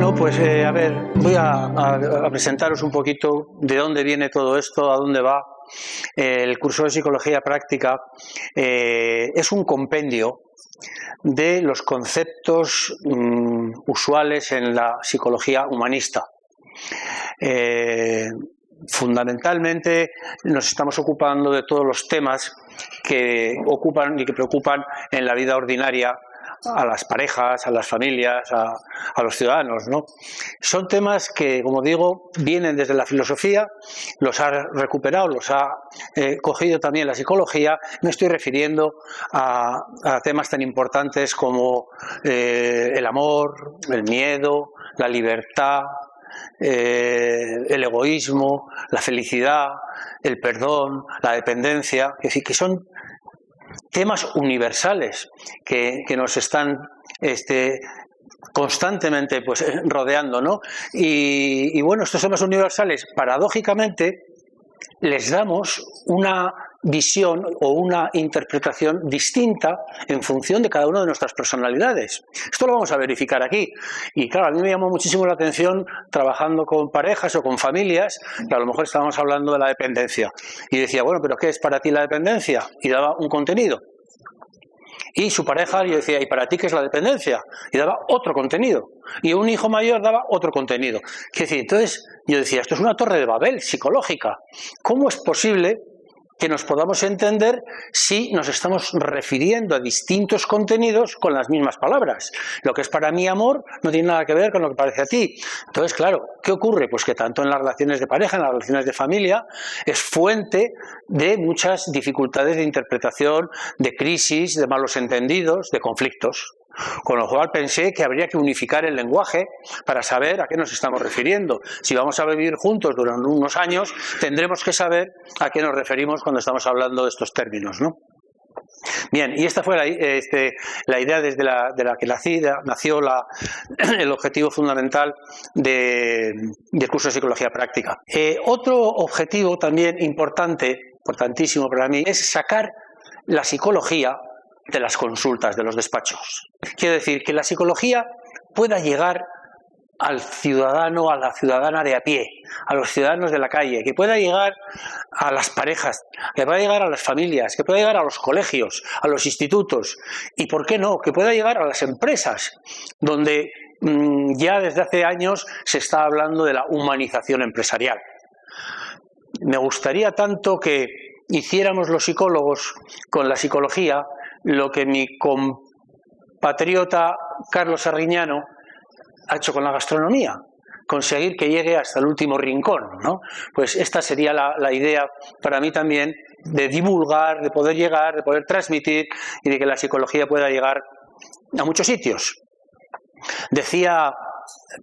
Bueno, pues a ver, voy a presentaros un poquito de dónde viene todo esto, a dónde va. El curso de Psicología Práctica es un compendio de los conceptos usuales en la psicología humanista. Fundamentalmente nos estamos ocupando de todos los temas que ocupan y que preocupan en la vida ordinaria a las parejas, a las familias, a los ciudadanos, ¿no? Son temas que, como digo, vienen desde la filosofía, los ha recuperado, los ha cogido también la psicología. Me estoy refiriendo a temas tan importantes como el amor, el miedo, la libertad, el egoísmo, la felicidad, el perdón, la dependencia, es decir, que son temas universales que nos están constantemente pues rodeando, ¿no? Y bueno, estos temas universales, paradójicamente, les damos una visión o una interpretación distinta en función de cada una de nuestras personalidades. Esto lo vamos a verificar aquí. Y claro, a mí me llamó muchísimo la atención trabajando con parejas o con familias, que a lo mejor estábamos hablando de la dependencia. Y decía, bueno, ¿pero qué es para ti la dependencia? Y daba un contenido. Y su pareja, yo decía, ¿y para ti qué es la dependencia? Y daba otro contenido. Y un hijo mayor daba otro contenido. Es decir, entonces yo decía, esto es una torre de Babel psicológica. ¿Cómo es posible que nos podamos entender si nos estamos refiriendo a distintos contenidos con las mismas palabras? Lo que es para mí amor no tiene nada que ver con lo que parece a ti. Entonces, claro, ¿qué ocurre? Pues que tanto en las relaciones de pareja, en las relaciones de familia, es fuente de muchas dificultades de interpretación, de crisis, de malos entendidos, de conflictos. Con lo cual pensé que habría que unificar el lenguaje para saber a qué nos estamos refiriendo. Si vamos a vivir juntos durante unos años, tendremos que saber a qué nos referimos cuando estamos hablando de estos términos, ¿no? Bien, y esta fue la idea desde la que nació el objetivo fundamental del curso de Psicología Práctica. Otro objetivo también importantísimo para mí, es sacar la psicología de las consultas, de los despachos. Quiero decir, que la psicología pueda llegar al ciudadano, a la ciudadana de a pie, a los ciudadanos de la calle, que pueda llegar a las parejas, que pueda llegar a las familias, que pueda llegar a los colegios, a los institutos, y ¿por qué no?, que pueda llegar a las empresas, donde ya desde hace años se está hablando de la humanización empresarial. Me gustaría tanto que hiciéramos los psicólogos con la psicología lo que mi compatriota Carlos Arriñano ha hecho con la gastronomía, conseguir que llegue hasta el último rincón, ¿no? Pues esta sería la idea para mí también de divulgar, de poder llegar, de poder transmitir y de que la psicología pueda llegar a muchos sitios. Decía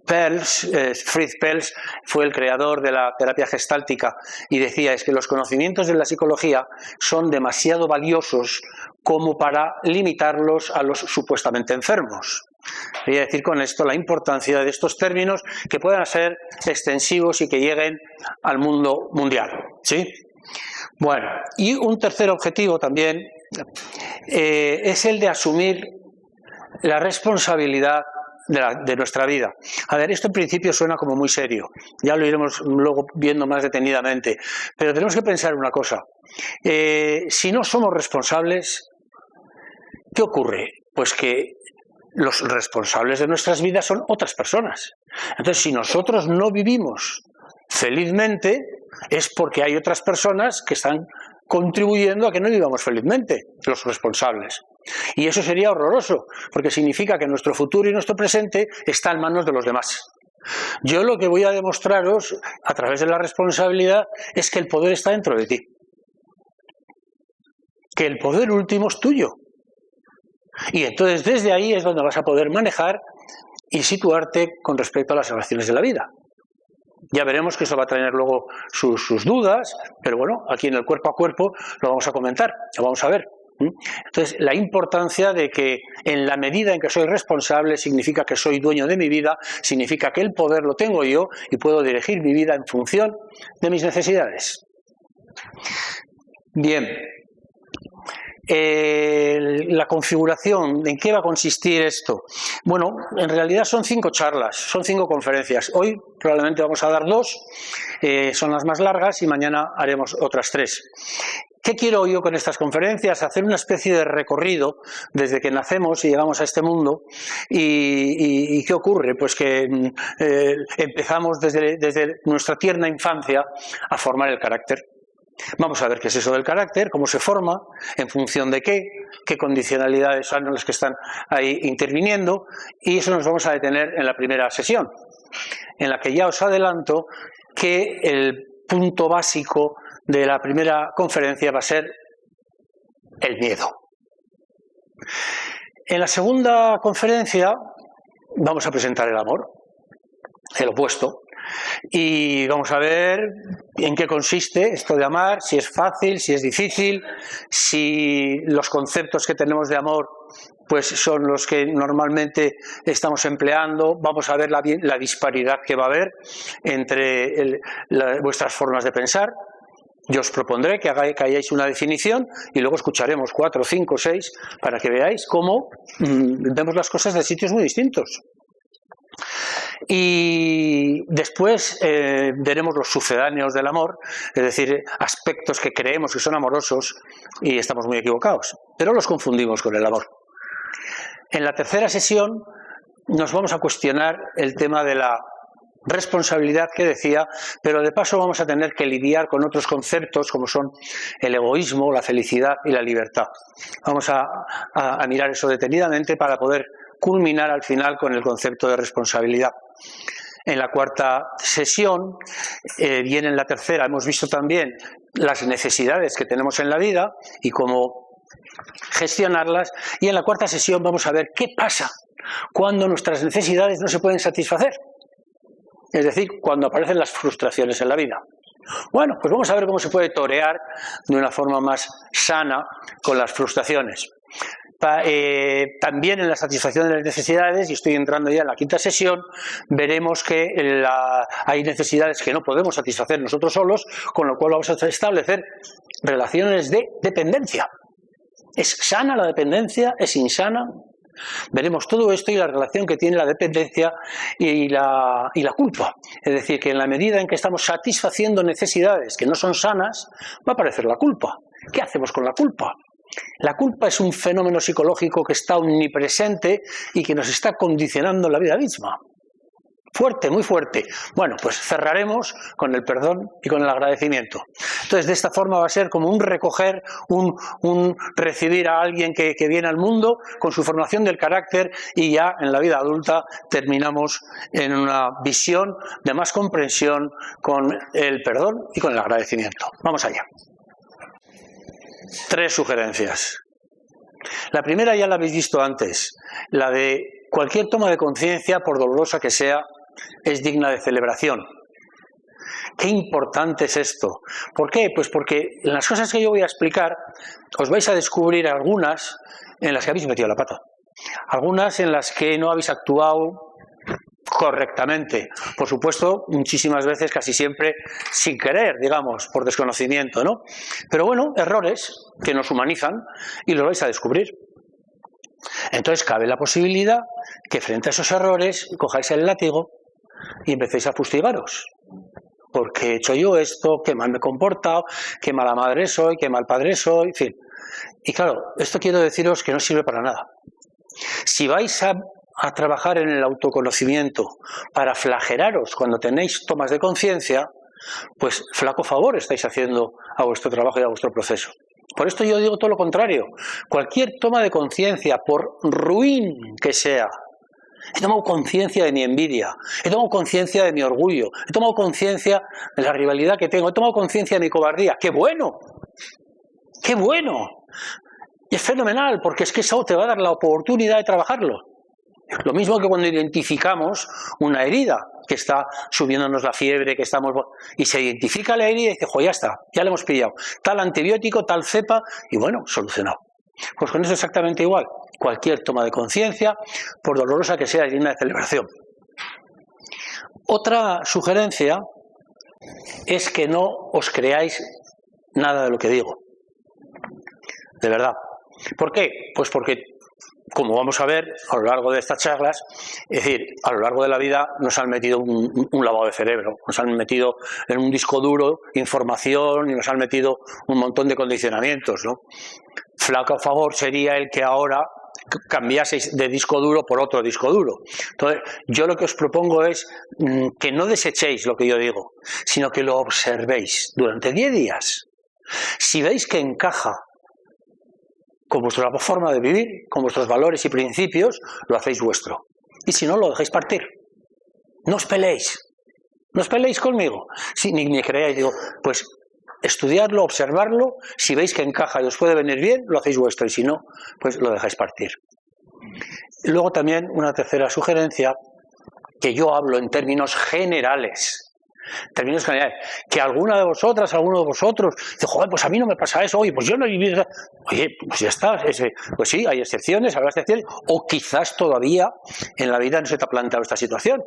Fritz Perls, fue el creador de la terapia gestáltica, y decía es que los conocimientos de la psicología son demasiado valiosos como para limitarlos a los supuestamente enfermos. Quería decir con esto la importancia de estos términos que puedan ser extensivos y que lleguen al mundo mundial, ¿sí? Bueno, y un tercer objetivo también es el de asumir la responsabilidad de nuestra vida. A ver, esto en principio suena como muy serio, ya lo iremos luego viendo más detenidamente, pero tenemos que pensar una cosa. Si no somos responsables, ¿qué ocurre? Pues que los responsables de nuestras vidas son otras personas. Entonces, si nosotros no vivimos felizmente, es porque hay otras personas que están contribuyendo a que no vivamos felizmente, los responsables. Y eso sería horroroso, porque significa que nuestro futuro y nuestro presente está en manos de los demás. Yo lo que voy a demostraros a través de la responsabilidad es que el poder está dentro de ti. Que el poder último es tuyo. Y entonces desde ahí es donde vas a poder manejar y situarte con respecto a las relaciones de la vida. Ya veremos que eso va a tener luego sus dudas, pero bueno, aquí en el cuerpo a cuerpo lo vamos a comentar, lo vamos a ver. Entonces, la importancia de que en la medida en que soy responsable significa que soy dueño de mi vida, significa que el poder lo tengo yo y puedo dirigir mi vida en función de mis necesidades. Bien. La configuración, ¿en qué va a consistir esto? Bueno, en realidad son 5 charlas, son 5 conferencias. Hoy probablemente vamos a dar 2, son las más largas, y mañana haremos otras 3. ¿Qué quiero yo con estas conferencias? Hacer una especie de recorrido desde que nacemos y llegamos a este mundo. ¿Y qué ocurre? Pues que empezamos desde nuestra tierna infancia a formar el carácter. Vamos a ver qué es eso del carácter, cómo se forma, en función de qué condicionalidades son las que están ahí interviniendo, y eso nos vamos a detener en la primera sesión, en la que ya os adelanto que el punto básico de la primera conferencia va a ser el miedo. En la segunda conferencia vamos a presentar el amor, el opuesto, y vamos a ver en qué consiste esto de amar, si es fácil, si es difícil, si los conceptos que tenemos de amor pues son los que normalmente estamos empleando. Vamos a ver la disparidad que va a haber entre vuestras formas de pensar. Yo os propondré que hayáis una definición y luego escucharemos 4, 5, 6 para que veáis cómo vemos las cosas de sitios muy distintos. Y después veremos los sucedáneos del amor, es decir, aspectos que creemos que son amorosos y estamos muy equivocados, pero los confundimos con el amor. En la tercera sesión nos vamos a cuestionar el tema de la responsabilidad que decía, pero de paso vamos a tener que lidiar con otros conceptos como son el egoísmo, la felicidad y la libertad. Vamos a mirar eso detenidamente para poder culminar al final con el concepto de responsabilidad. En la cuarta sesión, y en la tercera, hemos visto también las necesidades que tenemos en la vida y cómo gestionarlas, y en la cuarta sesión vamos a ver qué pasa cuando nuestras necesidades no se pueden satisfacer, es decir, cuando aparecen las frustraciones en la vida. Bueno, pues vamos a ver cómo se puede torear de una forma más sana con las frustraciones. También en la satisfacción de las necesidades, y estoy entrando ya en la quinta sesión, veremos que hay necesidades que no podemos satisfacer nosotros solos, con lo cual vamos a establecer relaciones de dependencia. ¿Es sana la dependencia? ¿Es insana? Veremos todo esto y la relación que tiene la dependencia y la culpa. Es decir, que en la medida en que estamos satisfaciendo necesidades que no son sanas, va a aparecer la culpa. ¿Qué hacemos con la culpa? La culpa es un fenómeno psicológico que está omnipresente y que nos está condicionando la vida misma. Fuerte, muy fuerte. Bueno, pues cerraremos con el perdón y con el agradecimiento. Entonces, de esta forma va a ser como un recoger, un recibir a alguien que viene al mundo con su formación del carácter, y ya en la vida adulta terminamos en una visión de más comprensión con el perdón y con el agradecimiento. Vamos allá. 3 sugerencias. La primera ya la habéis visto antes, la de cualquier toma de conciencia, por dolorosa que sea, es digna de celebración. Qué importante es esto. ¿Por qué? Pues porque en las cosas que yo voy a explicar os vais a descubrir algunas en las que habéis metido la pata, algunas en las que no habéis actuado correctamente, por supuesto, muchísimas veces, casi siempre, sin querer, digamos, por desconocimiento, ¿no? Pero bueno, errores que nos humanizan y los vais a descubrir. Entonces cabe la posibilidad que frente a esos errores cojáis el látigo y empecéis a fustigaros. Porque he hecho yo esto, qué mal me he comportado, qué mala madre soy, qué mal padre soy, en fin. Y claro, esto quiero deciros que no sirve para nada. Si vais a trabajar en el autoconocimiento para flagelaros cuando tenéis tomas de conciencia, pues flaco favor estáis haciendo a vuestro trabajo y a vuestro proceso. Por esto yo digo todo lo contrario. Cualquier toma de conciencia, por ruin que sea, he tomado conciencia de mi envidia, he tomado conciencia de mi orgullo, he tomado conciencia de la rivalidad que tengo, he tomado conciencia de mi cobardía. ¡Qué bueno! ¡Qué bueno! Y es fenomenal, porque es que eso te va a dar la oportunidad de trabajarlo. Lo mismo que cuando identificamos una herida, que está subiéndonos la fiebre, que estamos, y se identifica la herida y dice, jo, ya está, ya le hemos pillado. Tal antibiótico, tal cepa, y bueno, solucionado. Pues con eso exactamente igual. Cualquier toma de conciencia, por dolorosa que sea, es digna de celebración. Otra sugerencia es que no os creáis nada de lo que digo. De verdad. ¿Por qué? Pues porque, como vamos a ver a lo largo de estas charlas, es decir, a lo largo de la vida nos han metido un lavado de cerebro, nos han metido en un disco duro información y nos han metido un montón de condicionamientos, ¿no? Flaco favor sería el que ahora cambiaseis de disco duro por otro disco duro. Entonces, yo lo que os propongo es que no desechéis lo que yo digo, sino que lo observéis durante 10 días. Si veis que encaja con vuestra forma de vivir, con vuestros valores y principios, lo hacéis vuestro. Y si no, lo dejáis partir. No os peleéis. No os peleéis conmigo. Si ni creáis, digo, pues estudiarlo, observarlo, si veis que encaja y os puede venir bien, lo hacéis vuestro, y si no, pues lo dejáis partir. Luego también una tercera sugerencia, que yo hablo en términos generales, que alguno de vosotros, dice, joder, pues a mí no me pasa eso, oye, pues yo no he vivido. Oye, pues ya está, pues sí, hay excepciones, habrá excepciones, o quizás todavía en la vida no se te ha planteado esta situación.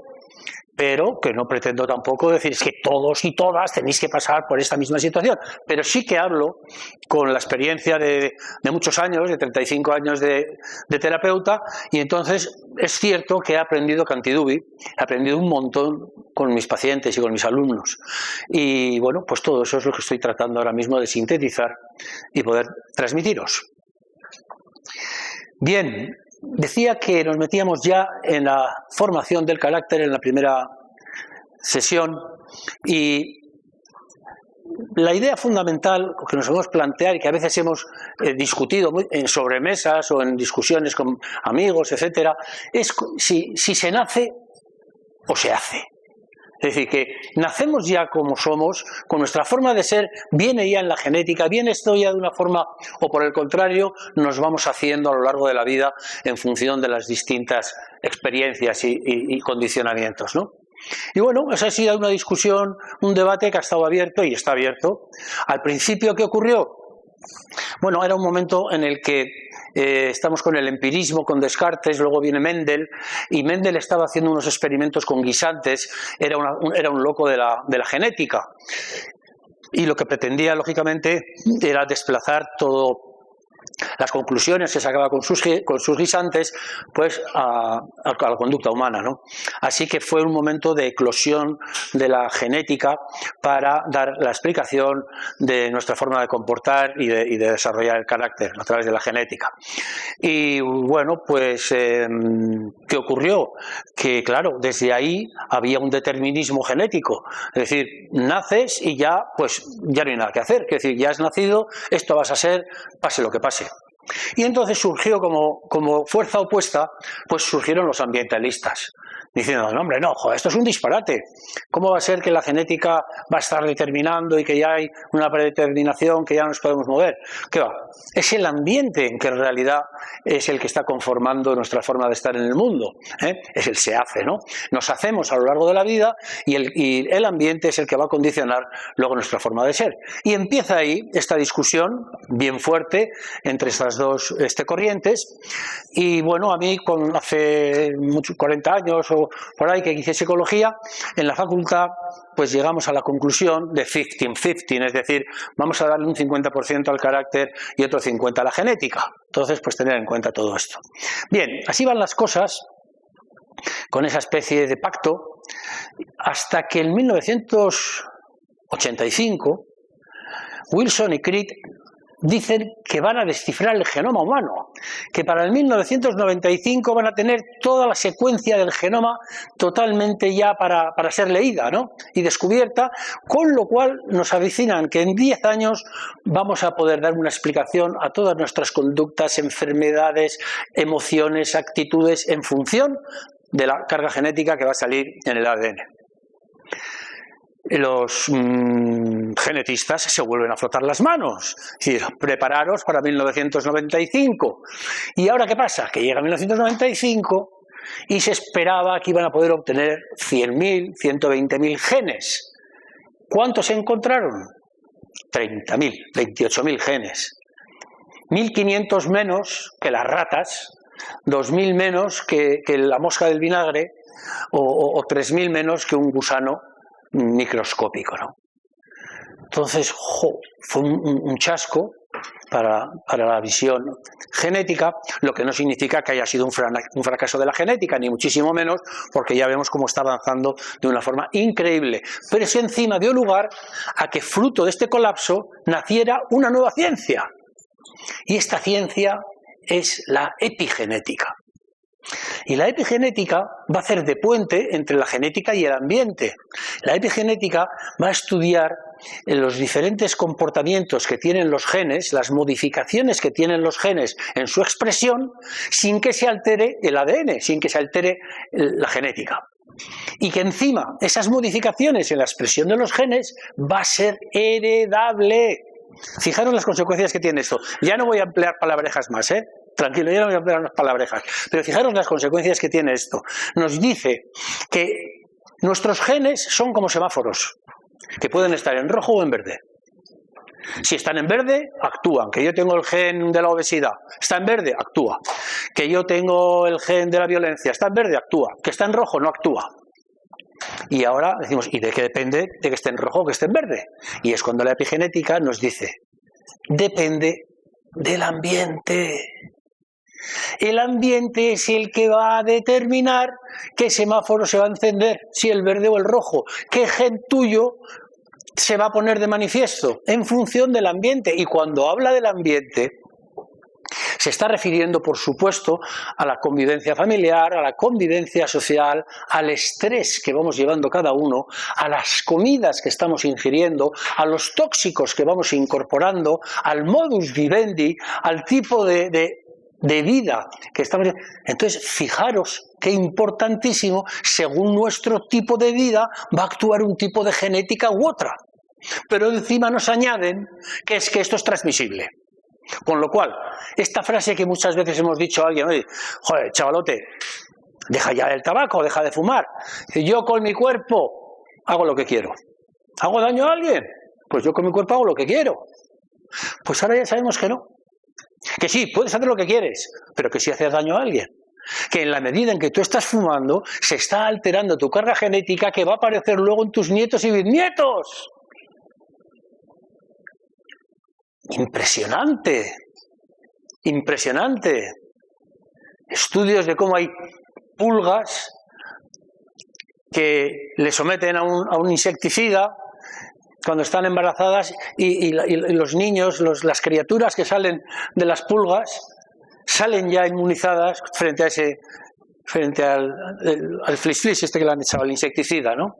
Pero que no pretendo tampoco decir es que todos y todas tenéis que pasar por esta misma situación. Pero sí que hablo con la experiencia de muchos años, de 35 años de terapeuta, y entonces es cierto que he aprendido cantidubi, he aprendido un montón con mis pacientes y con mis alumnos. Y bueno, pues todo eso es lo que estoy tratando ahora mismo de sintetizar y poder transmitiros. Bien. Decía que nos metíamos ya en la formación del carácter en la primera sesión, y la idea fundamental que nos hemos planteado y que a veces hemos discutido en sobremesas o en discusiones con amigos, etcétera, es si se nace o se hace. Es decir, que nacemos ya como somos, con nuestra forma de ser, viene ya en la genética, viene esto ya de una forma, o por el contrario, nos vamos haciendo a lo largo de la vida en función de las distintas experiencias y condicionamientos, ¿no? Y bueno, esa ha sido una discusión, un debate que ha estado abierto y está abierto. Al principio, ¿qué ocurrió? Bueno, era un momento en el que estamos con el empirismo, con Descartes, luego viene Mendel, y Mendel estaba haciendo unos experimentos con guisantes, era un loco de la genética, y lo que pretendía, lógicamente, era desplazar todo las conclusiones que sacaba con sus guisantes, pues a la conducta humana, ¿no? Así que fue un momento de eclosión de la genética para dar la explicación de nuestra forma de comportar y de desarrollar el carácter a través de la genética. Y bueno, pues ¿qué ocurrió? Que claro, desde ahí había un determinismo genético, es decir, naces y ya, pues ya no hay nada que hacer, es decir, ya has nacido, esto vas a ser, pase lo que pase. Y entonces surgió como fuerza opuesta, pues surgieron los ambientalistas, diciendo, no hombre, no, joder, esto es un disparate. ¿Cómo va a ser que la genética va a estar determinando y que ya hay una predeterminación, que ya no nos podemos mover? ¿Qué va? Es el ambiente en que en realidad es el que está conformando nuestra forma de estar en el mundo, ¿eh? Es el se hace, ¿no? Nos hacemos a lo largo de la vida y el ambiente es el que va a condicionar luego nuestra forma de ser. Y empieza ahí esta discusión bien fuerte entre estas dos corrientes. Y bueno, a mí hace 40 años o por ahí que hice psicología, en la facultad pues llegamos a la conclusión de 50-50, es decir, vamos a darle un 50% al carácter y otro 50% a la genética. Entonces, pues tener en cuenta todo esto. Bien, así van las cosas, con esa especie de pacto, hasta que en 1985 Wilson y Crick dicen que van a descifrar el genoma humano, que para el 1995 van a tener toda la secuencia del genoma totalmente ya para ser leída, ¿no? Y descubierta, con lo cual nos avecinan que en 10 años vamos a poder dar una explicación a todas nuestras conductas, enfermedades, emociones, actitudes, en función de la carga genética que va a salir en el ADN. Los genetistas se vuelven a frotar las manos, es decir, prepararos para 1995. ¿Y ahora qué pasa? Que llega 1995 y se esperaba que iban a poder obtener 100.000, 120.000 genes. ¿Cuántos se encontraron? 30.000, 28.000 genes. 1.500 menos que las ratas, 2.000 menos que la mosca del vinagre o 3.000 menos que un gusano microscópico, ¿no? Entonces, fue un chasco la visión genética, lo que no significa que haya sido un fracaso de la genética, ni muchísimo menos, porque ya vemos cómo está avanzando de una forma increíble. Pero eso encima dio lugar a que, fruto de este colapso, naciera una nueva ciencia. Y esta ciencia es la epigenética. Y la epigenética va a hacer de puente entre la genética y el ambiente. La epigenética va a estudiar los diferentes comportamientos que tienen los genes, las modificaciones que tienen los genes en su expresión, sin que se altere el ADN, sin que se altere la genética. Y que encima esas modificaciones en la expresión de los genes va a ser heredable. Fijaros las consecuencias que tiene esto. Ya no voy a emplear palabrejas más, tranquilo, ya no voy a emplear las palabrejas. Pero fijaros las consecuencias que tiene esto. Nos dice que nuestros genes son como semáforos, que pueden estar en rojo o en verde. Si están en verde, actúan. Que yo tengo el gen de la obesidad, está en verde, actúa. Que yo tengo el gen de la violencia, está en verde, actúa. Que está en rojo, no actúa. Y ahora decimos, ¿y de qué depende de que esté en rojo o que esté en verde? Y es cuando la epigenética nos dice, depende del ambiente. El ambiente es el que va a determinar qué semáforo se va a encender, si el verde o el rojo, qué gen tuyo se va a poner de manifiesto en función del ambiente. Y cuando habla del ambiente, se está refiriendo, por supuesto, a la convivencia familiar, a la convivencia social, al estrés que vamos llevando cada uno, a las comidas que estamos ingiriendo, a los tóxicos que vamos incorporando, al modus vivendi, al tipo de vida que estamos. Entonces, fijaros qué importantísimo, según nuestro tipo de vida, va a actuar un tipo de genética u otra. Pero encima nos añaden que es que esto es transmisible. Con lo cual, esta frase que muchas veces hemos dicho a alguien, oye, joder, chavalote, deja ya el tabaco, deja de fumar. Yo con mi cuerpo hago lo que quiero. ¿Hago daño a alguien? Pues yo con mi cuerpo hago lo que quiero. Pues ahora ya sabemos que no. Que sí, puedes hacer lo que quieres, pero que sí haces daño a alguien. Que en la medida en que tú estás fumando, se está alterando tu carga genética que va a aparecer luego en tus nietos y bisnietos. Impresionante, impresionante. Estudios de cómo hay pulgas que le someten a un insecticida cuando están embarazadas y los niños, las criaturas que salen de las pulgas, salen ya inmunizadas frente al flis este que le han echado, al insecticida, ¿no?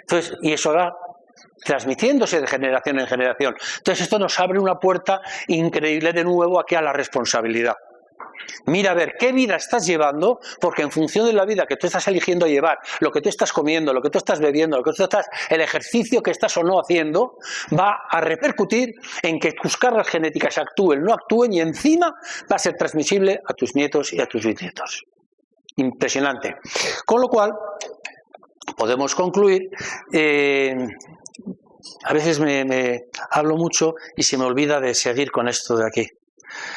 Entonces, y eso va transmitiéndose de generación en generación. Entonces esto nos abre una puerta increíble de nuevo aquí a la responsabilidad. Mira a ver qué vida estás llevando, porque en función de la vida que tú estás eligiendo llevar, lo que tú estás comiendo, lo que tú estás bebiendo, el ejercicio que estás o no haciendo, va a repercutir en que tus cargas genéticas actúen, no actúen, y encima va a ser transmisible a tus nietos y a tus bisnietos. Impresionante. Con lo cual, podemos concluir. A veces me hablo mucho y se me olvida de seguir con esto de aquí.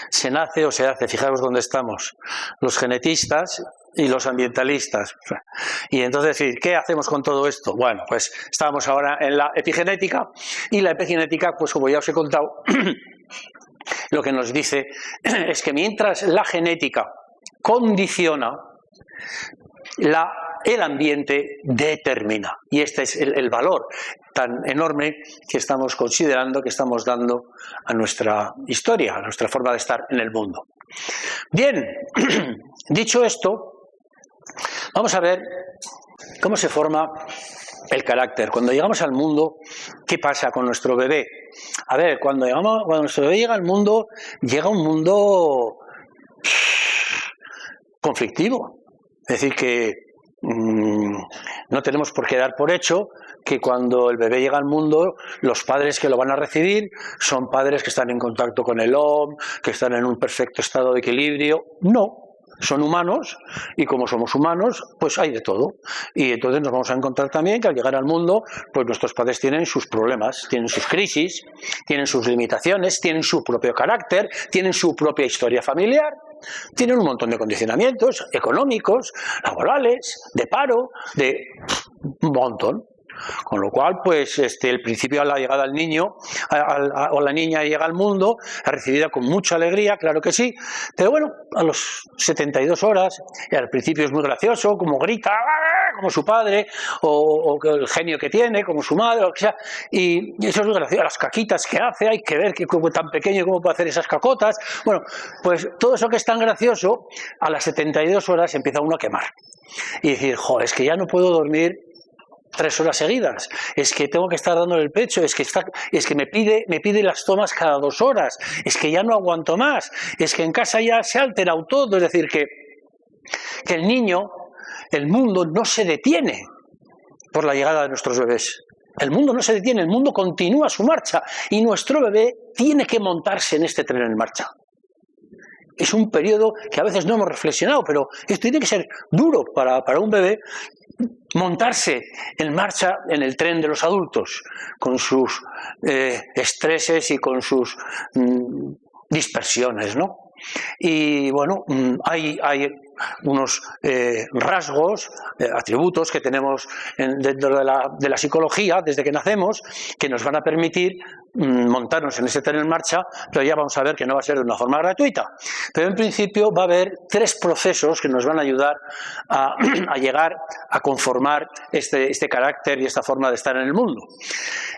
Se nace o se hace, fijaros dónde estamos, los genetistas y los ambientalistas. Y entonces, ¿qué hacemos con todo esto? Bueno, pues estamos ahora en la epigenética, y la epigenética, pues como ya os he contado, lo que nos dice es que mientras la genética condiciona, el ambiente determina. Y este es el valor tan enorme que estamos considerando, que estamos dando a nuestra historia, a nuestra forma de estar en el mundo. Bien, dicho esto, vamos a ver cómo se forma el carácter. Cuando llegamos al mundo, ¿qué pasa con nuestro bebé? A ver, cuando nuestro bebé llega al mundo, llega un mundo conflictivo. Es decir, que no tenemos por qué dar por hecho que cuando el bebé llega al mundo, los padres que lo van a recibir son padres que están en contacto con el OM, que están en un perfecto estado de equilibrio. No, son humanos, y como somos humanos, pues hay de todo. Y entonces nos vamos a encontrar también que al llegar al mundo, pues nuestros padres tienen sus problemas, tienen sus crisis, tienen sus limitaciones, tienen su propio carácter, tienen su propia historia familiar. Tienen un montón de condicionamientos económicos, laborales, de paro, de un montón. Con lo cual, pues el principio de la llegada del niño o la niña llega al mundo, es recibida con mucha alegría, claro que sí, pero bueno, a los 72 horas, y al principio es muy gracioso, como grita, como su padre, o el genio que tiene, como su madre, o lo que sea, y eso es muy gracioso, las caquitas que hace, hay que ver que como tan pequeño cómo puede hacer esas cacotas, bueno, pues todo eso que es tan gracioso, a las 72 horas empieza uno a quemar, y decir, joder, es que ya no puedo dormir 3 horas seguidas, es que tengo que estar dándole el pecho, es que me pide las tomas cada 2 horas, es que ya no aguanto más, es que en casa ya se ha alterado todo, es decir, que el niño, el mundo no se detiene por la llegada de nuestros bebés. El mundo no se detiene, el mundo continúa su marcha y nuestro bebé tiene que montarse en este tren en marcha. Es un periodo que a veces no hemos reflexionado, pero esto tiene que ser duro para un bebé, montarse en marcha en el tren de los adultos, con sus estreses y con sus dispersiones, ¿no? Y bueno, hay unos rasgos, atributos que tenemos dentro de la psicología desde que nacemos, que nos van a permitir montarnos en ese tren en marcha, pero ya vamos a ver que no va a ser de una forma gratuita. Pero en principio va a haber 3 procesos que nos van a ayudar a llegar a conformar este carácter y esta forma de estar en el mundo.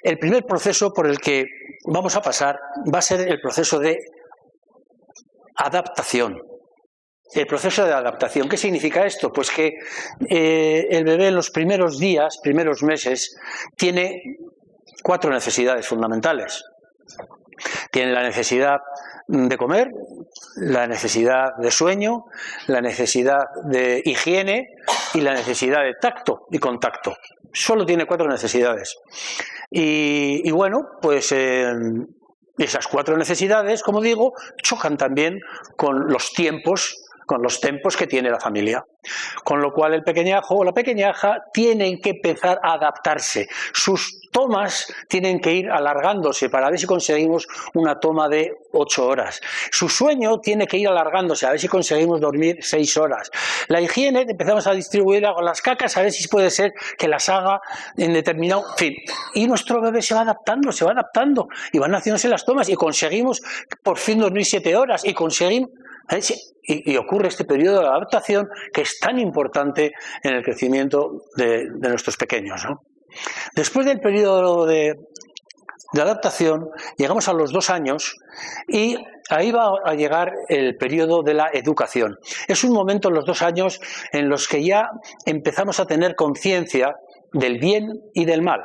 El primer proceso por el que vamos a pasar va a ser el proceso de adaptación. El proceso de adaptación. ¿Qué significa esto? Pues que el bebé en los primeros días, primeros meses, tiene 4 necesidades fundamentales. Tiene la necesidad de comer, la necesidad de sueño, la necesidad de higiene y la necesidad de tacto y contacto. Solo tiene 4 necesidades. Y bueno, pues esas 4 necesidades, como digo, chocan también con los tempos que tiene la familia. Con lo cual el pequeñajo o la pequeñaja tienen que empezar a adaptarse. Sus tomas tienen que ir alargándose para ver si conseguimos una toma de 8 horas. Su sueño tiene que ir alargándose a ver si conseguimos dormir 6 horas. La higiene empezamos a distribuirla con las cacas a ver si puede ser que las haga en determinado... En fin, y nuestro bebé se va adaptando y van haciéndose las tomas y conseguimos por fin dormir 7 horas y conseguimos... Y ocurre este periodo de adaptación que es tan importante en el crecimiento de nuestros pequeños, ¿no? Después del periodo de adaptación, llegamos a los 2 años y ahí va a llegar el periodo de la educación. Es un momento en los 2 años en los que ya empezamos a tener conciencia del bien y del mal.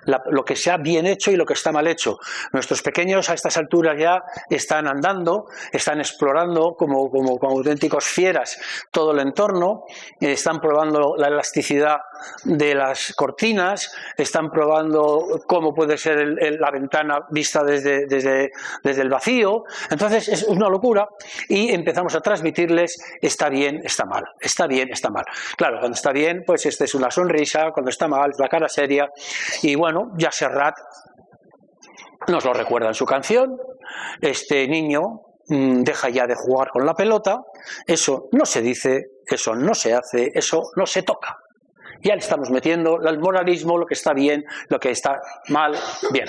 Lo que se ha bien hecho y lo que está mal hecho. Nuestros pequeños a estas alturas ya están andando, están explorando como auténticos fieras todo el entorno, están probando la elasticidad de las cortinas, están probando cómo puede ser la ventana vista desde el vacío. Entonces es una locura y empezamos a transmitirles está bien, está mal, está bien, está mal. Claro, cuando está bien, pues es una sonrisa, cuando está mal, es la cara seria. Y bueno, ya Serrat nos lo recuerda en su canción, este niño deja ya de jugar con la pelota, eso no se dice, eso no se hace, eso no se toca. Ya le estamos metiendo el moralismo, lo que está bien, lo que está mal, bien.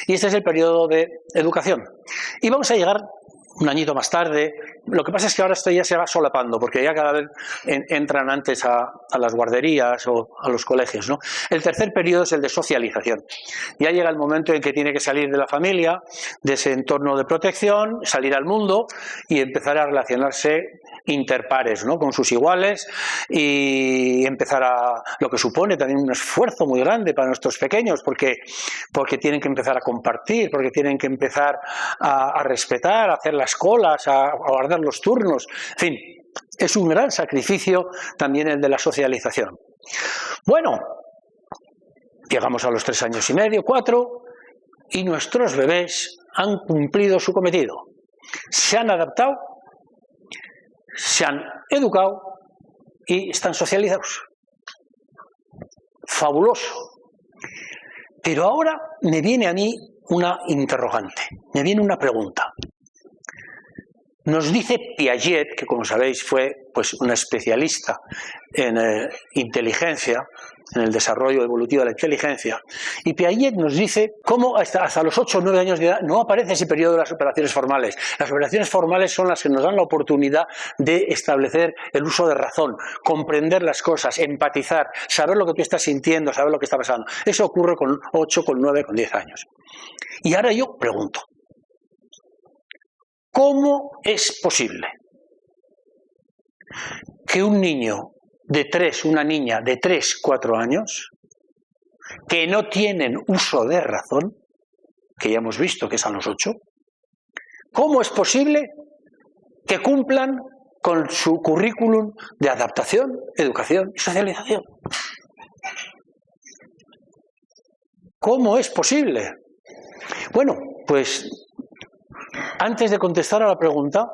Y este es el periodo de educación. Y vamos a llegar un añito más tarde. Lo que pasa es que ahora esto ya se va solapando, porque ya cada vez entran antes a las guarderías o a los colegios, ¿no? El tercer periodo es el de socialización. Ya llega el momento en que tiene que salir de la familia, de ese entorno de protección, salir al mundo y empezar a relacionarse interpares, ¿no? Con sus iguales y empezar lo que supone también un esfuerzo muy grande para nuestros pequeños, porque tienen que empezar a compartir, porque tienen que empezar a respetar, a hacer las colas, a guardar los turnos, en fin, es un gran sacrificio también el de la socialización. Bueno, llegamos a los 3 años y medio, 4, y nuestros bebés han cumplido su cometido. Se han adaptado, se han educado y están socializados. Fabuloso. Pero ahora me viene a mí una interrogante, me viene una pregunta. Nos dice Piaget, que como sabéis fue pues, un especialista en inteligencia, en el desarrollo evolutivo de la inteligencia, y Piaget nos dice cómo hasta los 8 o 9 años de edad no aparece ese periodo de las operaciones formales. Las operaciones formales son las que nos dan la oportunidad de establecer el uso de razón, comprender las cosas, empatizar, saber lo que tú estás sintiendo, saber lo que está pasando. Eso ocurre con 8, con 9, con 10 años. Y ahora yo pregunto, ¿cómo es posible que un niño de 3, una niña de 3, 4 años, que no tienen uso de razón, que ya hemos visto que es a los 8, cómo es posible que cumplan con su currículum de adaptación, educación y socialización? ¿Cómo es posible? Bueno, pues antes de contestar a la pregunta,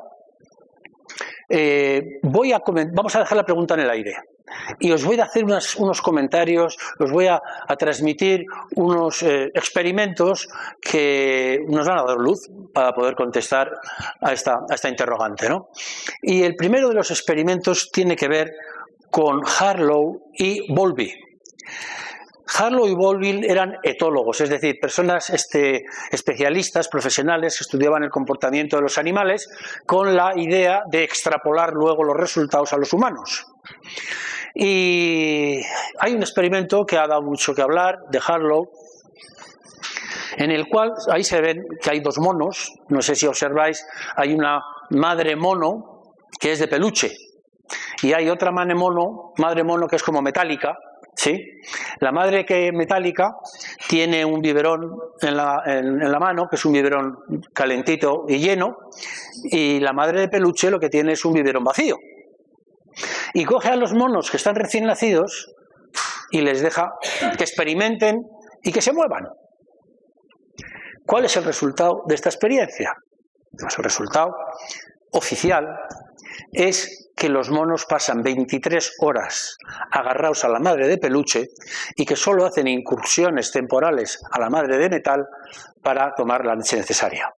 vamos a dejar la pregunta en el aire y os voy a hacer unos comentarios, os voy a transmitir unos experimentos que nos van a dar luz para poder contestar a esta interrogante, ¿no? Y el primero de los experimentos tiene que ver con Harlow y Bowlby. Harlow y Bowlby eran etólogos, es decir, personas especialistas, profesionales, que estudiaban el comportamiento de los animales con la idea de extrapolar luego los resultados a los humanos. Y hay un experimento que ha dado mucho que hablar, de Harlow, en el cual ahí se ven que hay 2 monos, no sé si observáis, hay una madre mono que es de peluche y hay otra madre mono que es como metálica. ¿Sí? La madre metálica tiene un biberón en la mano, que es un biberón calentito y lleno, y la madre de peluche lo que tiene es un biberón vacío. Y coge a los monos que están recién nacidos y les deja que experimenten y que se muevan. ¿Cuál es el resultado de esta experiencia? Pues el resultado oficial es que los monos pasan 23 horas agarrados a la madre de peluche y que solo hacen incursiones temporales a la madre de metal para tomar la leche necesaria.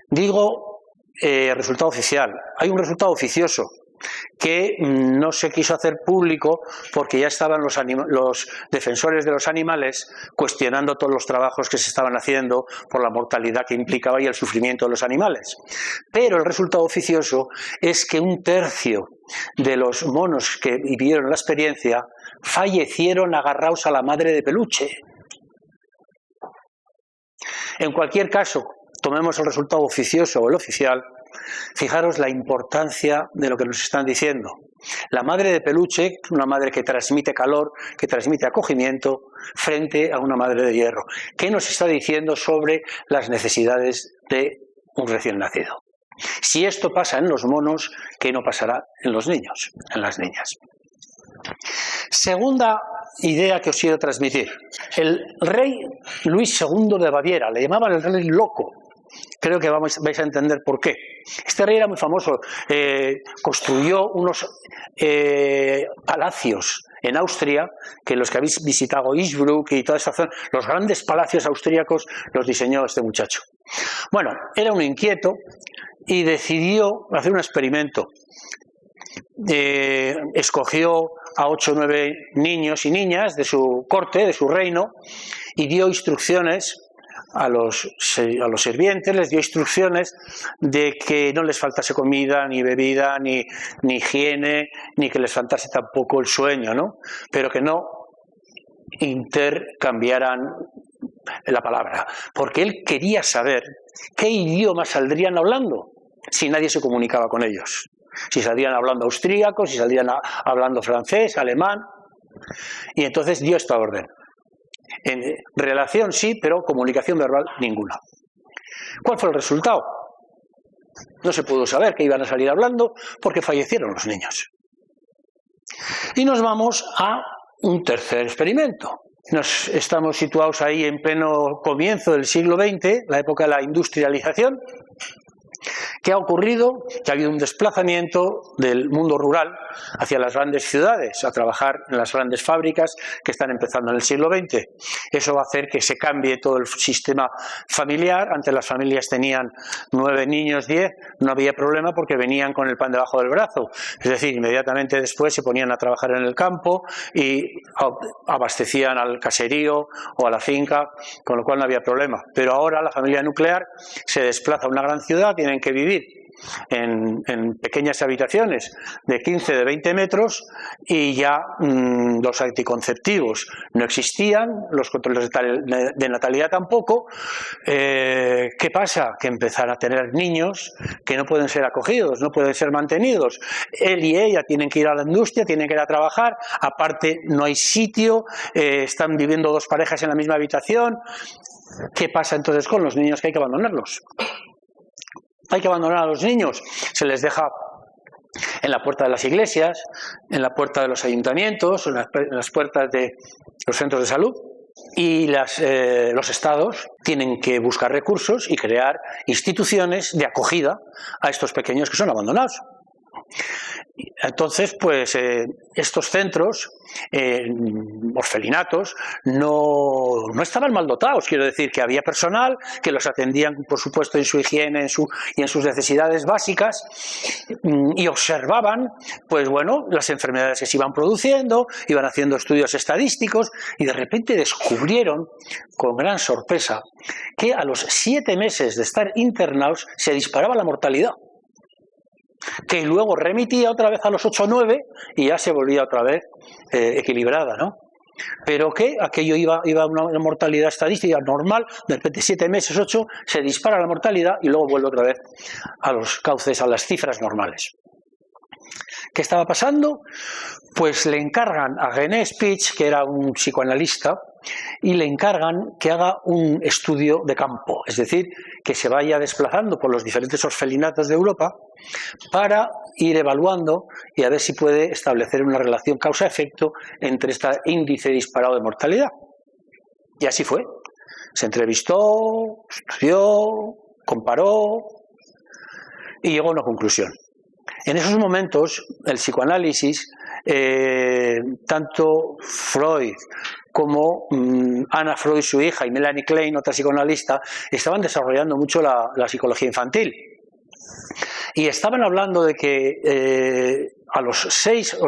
Digo resultado oficial. Hay un resultado oficioso que no se quiso hacer público porque ya estaban los defensores de los animales cuestionando todos los trabajos que se estaban haciendo por la mortalidad que implicaba y el sufrimiento de los animales. Pero el resultado oficioso es que 1/3 de los monos que vivieron la experiencia fallecieron agarrados a la madre de peluche. En cualquier caso, tomemos el resultado oficioso o el oficial. Fijaros la importancia de lo que nos están diciendo. La madre de peluche, una madre que transmite calor, que transmite acogimiento, frente a una madre de hierro. ¿Qué nos está diciendo sobre las necesidades de un recién nacido? Si esto pasa en los monos, ¿qué no pasará en los niños, en las niñas? Segunda idea que os quiero transmitir. El rey Luis II de Baviera, le llamaban el rey loco. Creo que vais a entender por qué. Este rey era muy famoso, construyó unos palacios en Austria, que los que habéis visitado Innsbruck y toda esta zona, los grandes palacios austríacos los diseñó este muchacho. Bueno, era un inquieto y decidió hacer un experimento. Escogió a 8 o 9 niños y niñas de su corte, de su reino, y dio instrucciones a los sirvientes, les dio instrucciones de que no les faltase comida, ni bebida, ni higiene, ni que les faltase tampoco el sueño, ¿no? Pero que no intercambiaran la palabra, porque él quería saber qué idioma saldrían hablando si nadie se comunicaba con ellos. Si saldrían hablando austríaco, si saldrían hablando francés, alemán. Y entonces dio esta orden. En relación sí, pero comunicación verbal ninguna. ¿Cuál fue el resultado? No se pudo saber que iban a salir hablando porque fallecieron los niños. Y nos vamos a un tercer experimento. Estamos situados ahí en pleno comienzo del siglo XX, la época de la industrialización, ¿Qué ha ocurrido? Que ha habido un desplazamiento del mundo rural hacia las grandes ciudades, a trabajar en las grandes fábricas que están empezando en el siglo XX. Eso va a hacer que se cambie todo el sistema familiar. Antes las familias tenían 9 niños, 10, no había problema porque venían con el pan debajo del brazo. Es decir, inmediatamente después se ponían a trabajar en el campo y abastecían al caserío o a la finca, con lo cual no había problema. Pero ahora la familia nuclear se desplaza a una gran ciudad, tienen que vivir en pequeñas habitaciones de 15, de 20 metros y ya los anticonceptivos no existían, los controles de natalidad tampoco. ¿Qué pasa? Que empezar a tener niños que no pueden ser acogidos, no pueden ser mantenidos. Él y ella tienen que ir a la industria, tienen que ir a trabajar, aparte no hay sitio, están viviendo 2 parejas en la misma habitación. ¿Qué pasa entonces con los niños? Que hay que abandonarlos. Hay que abandonar a los niños, se les deja en la puerta de las iglesias, en la puerta de los ayuntamientos, en las puertas de los centros de salud, y los estados tienen que buscar recursos y crear instituciones de acogida a estos pequeños que son abandonados. Entonces, pues estos centros, orfelinatos, no estaban mal dotados. Quiero decir que había personal que los atendían, por supuesto, en su higiene y en sus necesidades básicas, y observaban, pues bueno, las enfermedades que se iban produciendo, iban haciendo estudios estadísticos, y de repente descubrieron, con gran sorpresa, que a los 7 meses de estar internados se disparaba la mortalidad, que luego remitía otra vez a los 8 o 9 y ya se volvía otra vez equilibrada, ¿no? Pero que aquello iba a una mortalidad estadística normal, de repente 7 meses, 8, se dispara la mortalidad y luego vuelve otra vez a los cauces, a las cifras normales. ¿Qué estaba pasando? Pues le encargan a René Spitz, que era un psicoanalista, y le encargan que haga un estudio de campo, es decir, que se vaya desplazando por los diferentes orfelinatos de Europa para ir evaluando y a ver si puede establecer una relación causa-efecto entre este índice disparado de mortalidad. Y así fue. Se entrevistó, estudió, comparó y llegó a una conclusión. En esos momentos, el psicoanálisis, tanto Freud como Anna Freud, su hija, y Melanie Klein, otra psicoanalista, estaban desarrollando mucho la psicología infantil. Y estaban hablando de que a los 6...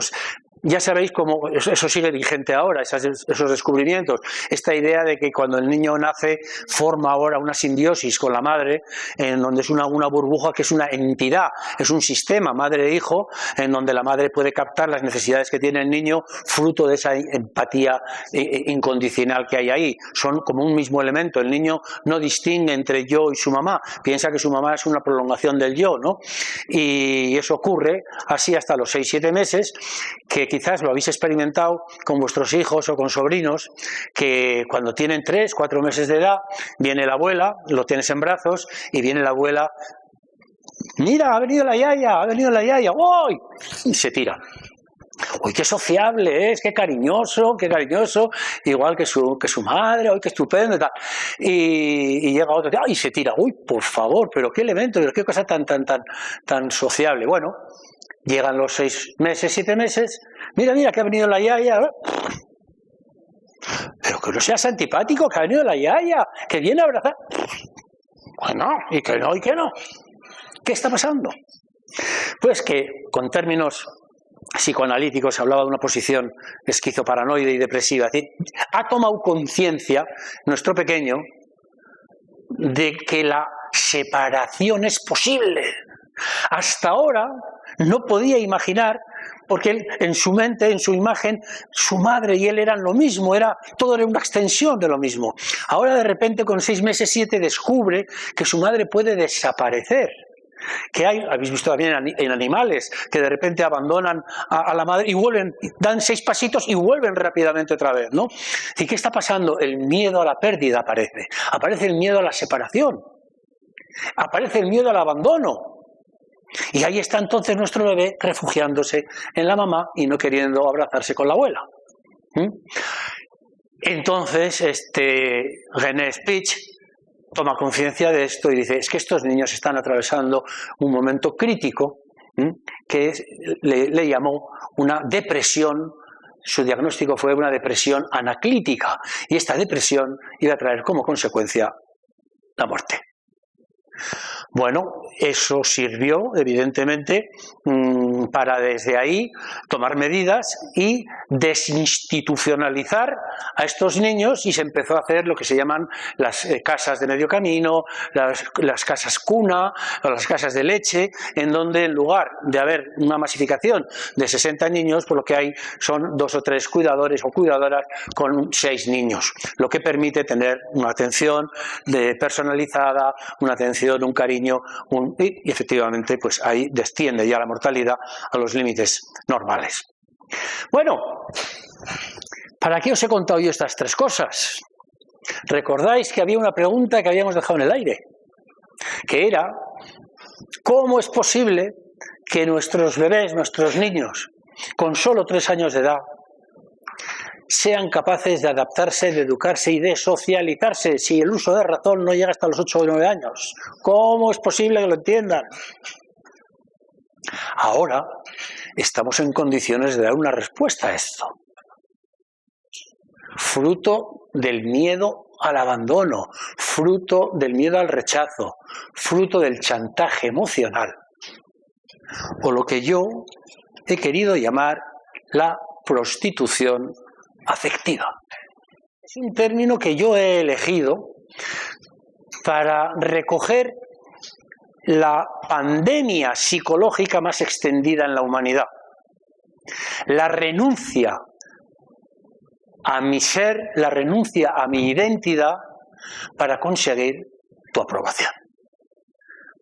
Ya sabéis cómo eso sigue vigente ahora, esos descubrimientos. Esta idea de que cuando el niño nace forma ahora una simbiosis con la madre, en donde es una burbuja que es una entidad, es un sistema madre-hijo, en donde la madre puede captar las necesidades que tiene el niño fruto de esa empatía incondicional que hay ahí. Son como un mismo elemento. El niño no distingue entre yo y su mamá, piensa que su mamá es una prolongación del yo, ¿no? Y eso ocurre así hasta los 6-7 meses, que quizás lo habéis experimentado con vuestros hijos o con sobrinos, que cuando tienen 3-4 meses de edad, viene la abuela, lo tienes en brazos, y viene la abuela, mira, ha venido la yaya, ¡uy! Y se tira. ¡Uy, qué sociable es! ¡Qué cariñoso! Igual que su madre, ¡uy, qué estupendo! Y tal. Y llega otro, ¡ay! Y se tira. ¡Uy, por favor! Pero qué elemento, qué cosa tan sociable. Bueno, llegan los 6 meses, 7 meses, mira, que ha venido la yaya. Pero que no seas antipático, que ha venido la yaya, que viene a abrazar. Bueno, y que no. ¿Qué está pasando? Pues que, con términos psicoanalíticos, se hablaba de una posición esquizoparanoide y depresiva. Es decir, ha tomado conciencia, nuestro pequeño, de que la separación es posible. Hasta ahora no podía imaginar, porque él, en su mente, en su imagen, su madre y él eran lo mismo, todo era una extensión de lo mismo. Ahora de repente con 6 meses, 7 descubre que su madre puede desaparecer. Que habéis visto también en animales, que de repente abandonan a la madre y vuelven, dan 6 pasitos y vuelven rápidamente otra vez, ¿no? ¿Y qué está pasando? El miedo a la pérdida aparece el miedo a la separación, aparece el miedo al abandono. Y ahí está entonces nuestro bebé refugiándose en la mamá y no queriendo abrazarse con la abuela. Entonces, René Spitz toma conciencia de esto y dice, es que estos niños están atravesando un momento crítico que le llamó una depresión. Su diagnóstico fue una depresión anaclítica y esta depresión iba a traer como consecuencia la muerte. Bueno, eso sirvió, evidentemente, para desde ahí tomar medidas y desinstitucionalizar a estos niños y se empezó a hacer lo que se llaman las casas de medio camino, las casas cuna, o las casas de leche, en donde en lugar de haber una masificación de 60 niños, pues lo que hay son 2 o 3 cuidadores o cuidadoras con 6 niños, lo que permite tener una atención personalizada, una atención, un cariño, y efectivamente pues ahí desciende ya la mortalidad a los límites normales. Bueno, ¿para qué os he contado yo estas 3 cosas? Recordáis que había una pregunta que habíamos dejado en el aire, que era ¿cómo es posible que nuestros bebés, nuestros niños, con solo 3 años de edad, sean capaces de adaptarse, de educarse y de socializarse si el uso de razón no llega hasta los 8 o 9 años? ¿Cómo es posible que lo entiendan? Ahora estamos en condiciones de dar una respuesta a esto. Fruto del miedo al abandono, fruto del miedo al rechazo, fruto del chantaje emocional, o lo que yo he querido llamar la prostitución afectiva. Es un término que yo he elegido para recoger la pandemia psicológica más extendida en la humanidad. La renuncia a mi ser, la renuncia a mi identidad para conseguir tu aprobación.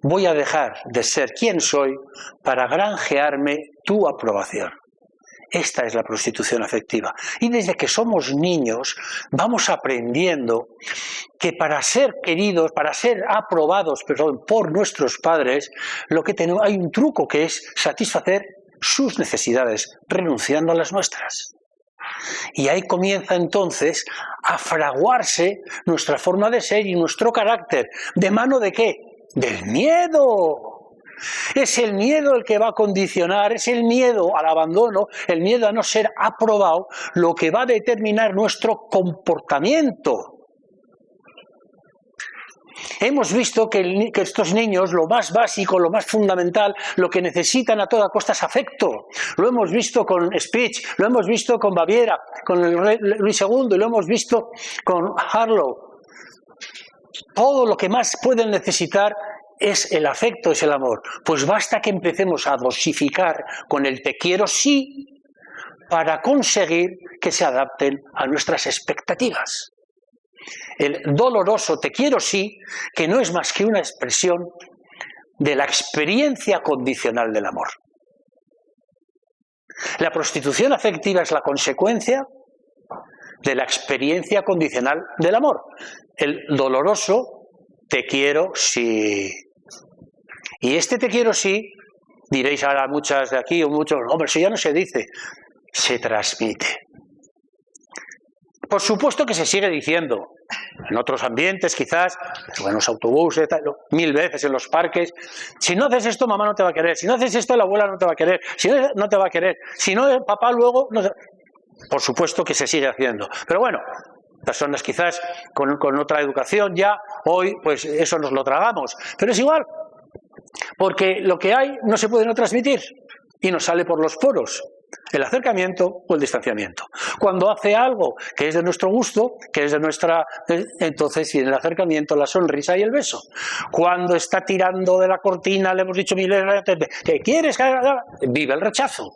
Voy a dejar de ser quien soy para granjearme tu aprobación. Esta es la prostitución afectiva. Y desde que somos niños vamos aprendiendo que para ser queridos, para ser aprobados, por nuestros padres, hay un truco que es satisfacer sus necesidades, renunciando a las nuestras. Y ahí comienza entonces a fraguarse nuestra forma de ser y nuestro carácter. ¿De mano de qué? ¡Del miedo! Es el miedo el que va a condicionar, es el miedo al abandono, el miedo a no ser aprobado, lo que va a determinar nuestro comportamiento. Hemos visto que estos niños, lo más básico, lo más fundamental, lo que necesitan a toda costa es afecto. Lo hemos visto con Speech, lo hemos visto con Baviera, con el rey Luis II, y lo hemos visto con Harlow. Todo lo que más pueden necesitar es el afecto, es el amor. Pues basta que empecemos a dosificar con el te quiero sí para conseguir que se adapten a nuestras expectativas. El doloroso te quiero sí, que no es más que una expresión de la experiencia condicional del amor. La prostitución afectiva es la consecuencia de la experiencia condicional del amor. El doloroso te quiero sí. Y este te quiero sí, diréis ahora muchas de aquí o muchos, hombre, eso ya no se dice, se transmite. Por supuesto que se sigue diciendo, en otros ambientes quizás, en los autobuses, 1000 veces en los parques, si no haces esto mamá no te va a querer, si no haces esto la abuela no te va a querer, si no te va a querer, si no papá luego... No te... Por supuesto que se sigue haciendo, pero bueno, personas quizás con otra educación ya, hoy pues eso nos lo tragamos, pero es igual, porque lo que hay no se puede no transmitir y nos sale por los poros. El acercamiento o el distanciamiento. Cuando hace algo que es de nuestro gusto, que es de nuestra... Entonces viene el acercamiento, la sonrisa y el beso. Cuando está tirando de la cortina, le hemos dicho mil veces, ¿qué quieres? Vive el rechazo.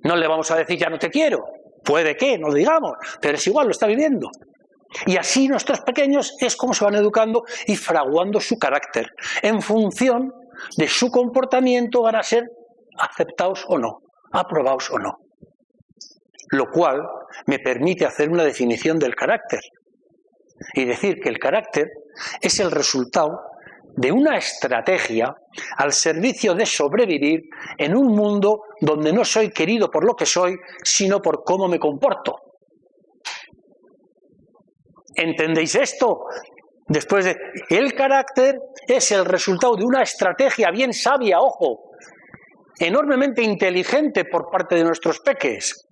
No le vamos a decir ya no te quiero. Puede que, no lo digamos, pero es igual, lo está viviendo. Y así nuestros pequeños es como se van educando y fraguando su carácter. En función de su comportamiento van a ser aceptados o no, aprobados o no. Lo cual me permite hacer una definición del carácter y decir que el carácter es el resultado de una estrategia al servicio de sobrevivir en un mundo donde no soy querido por lo que soy, sino por cómo me comporto. ¿Entendéis esto? Después de... El carácter es el resultado de una estrategia bien sabia, ojo, enormemente inteligente por parte de nuestros peques.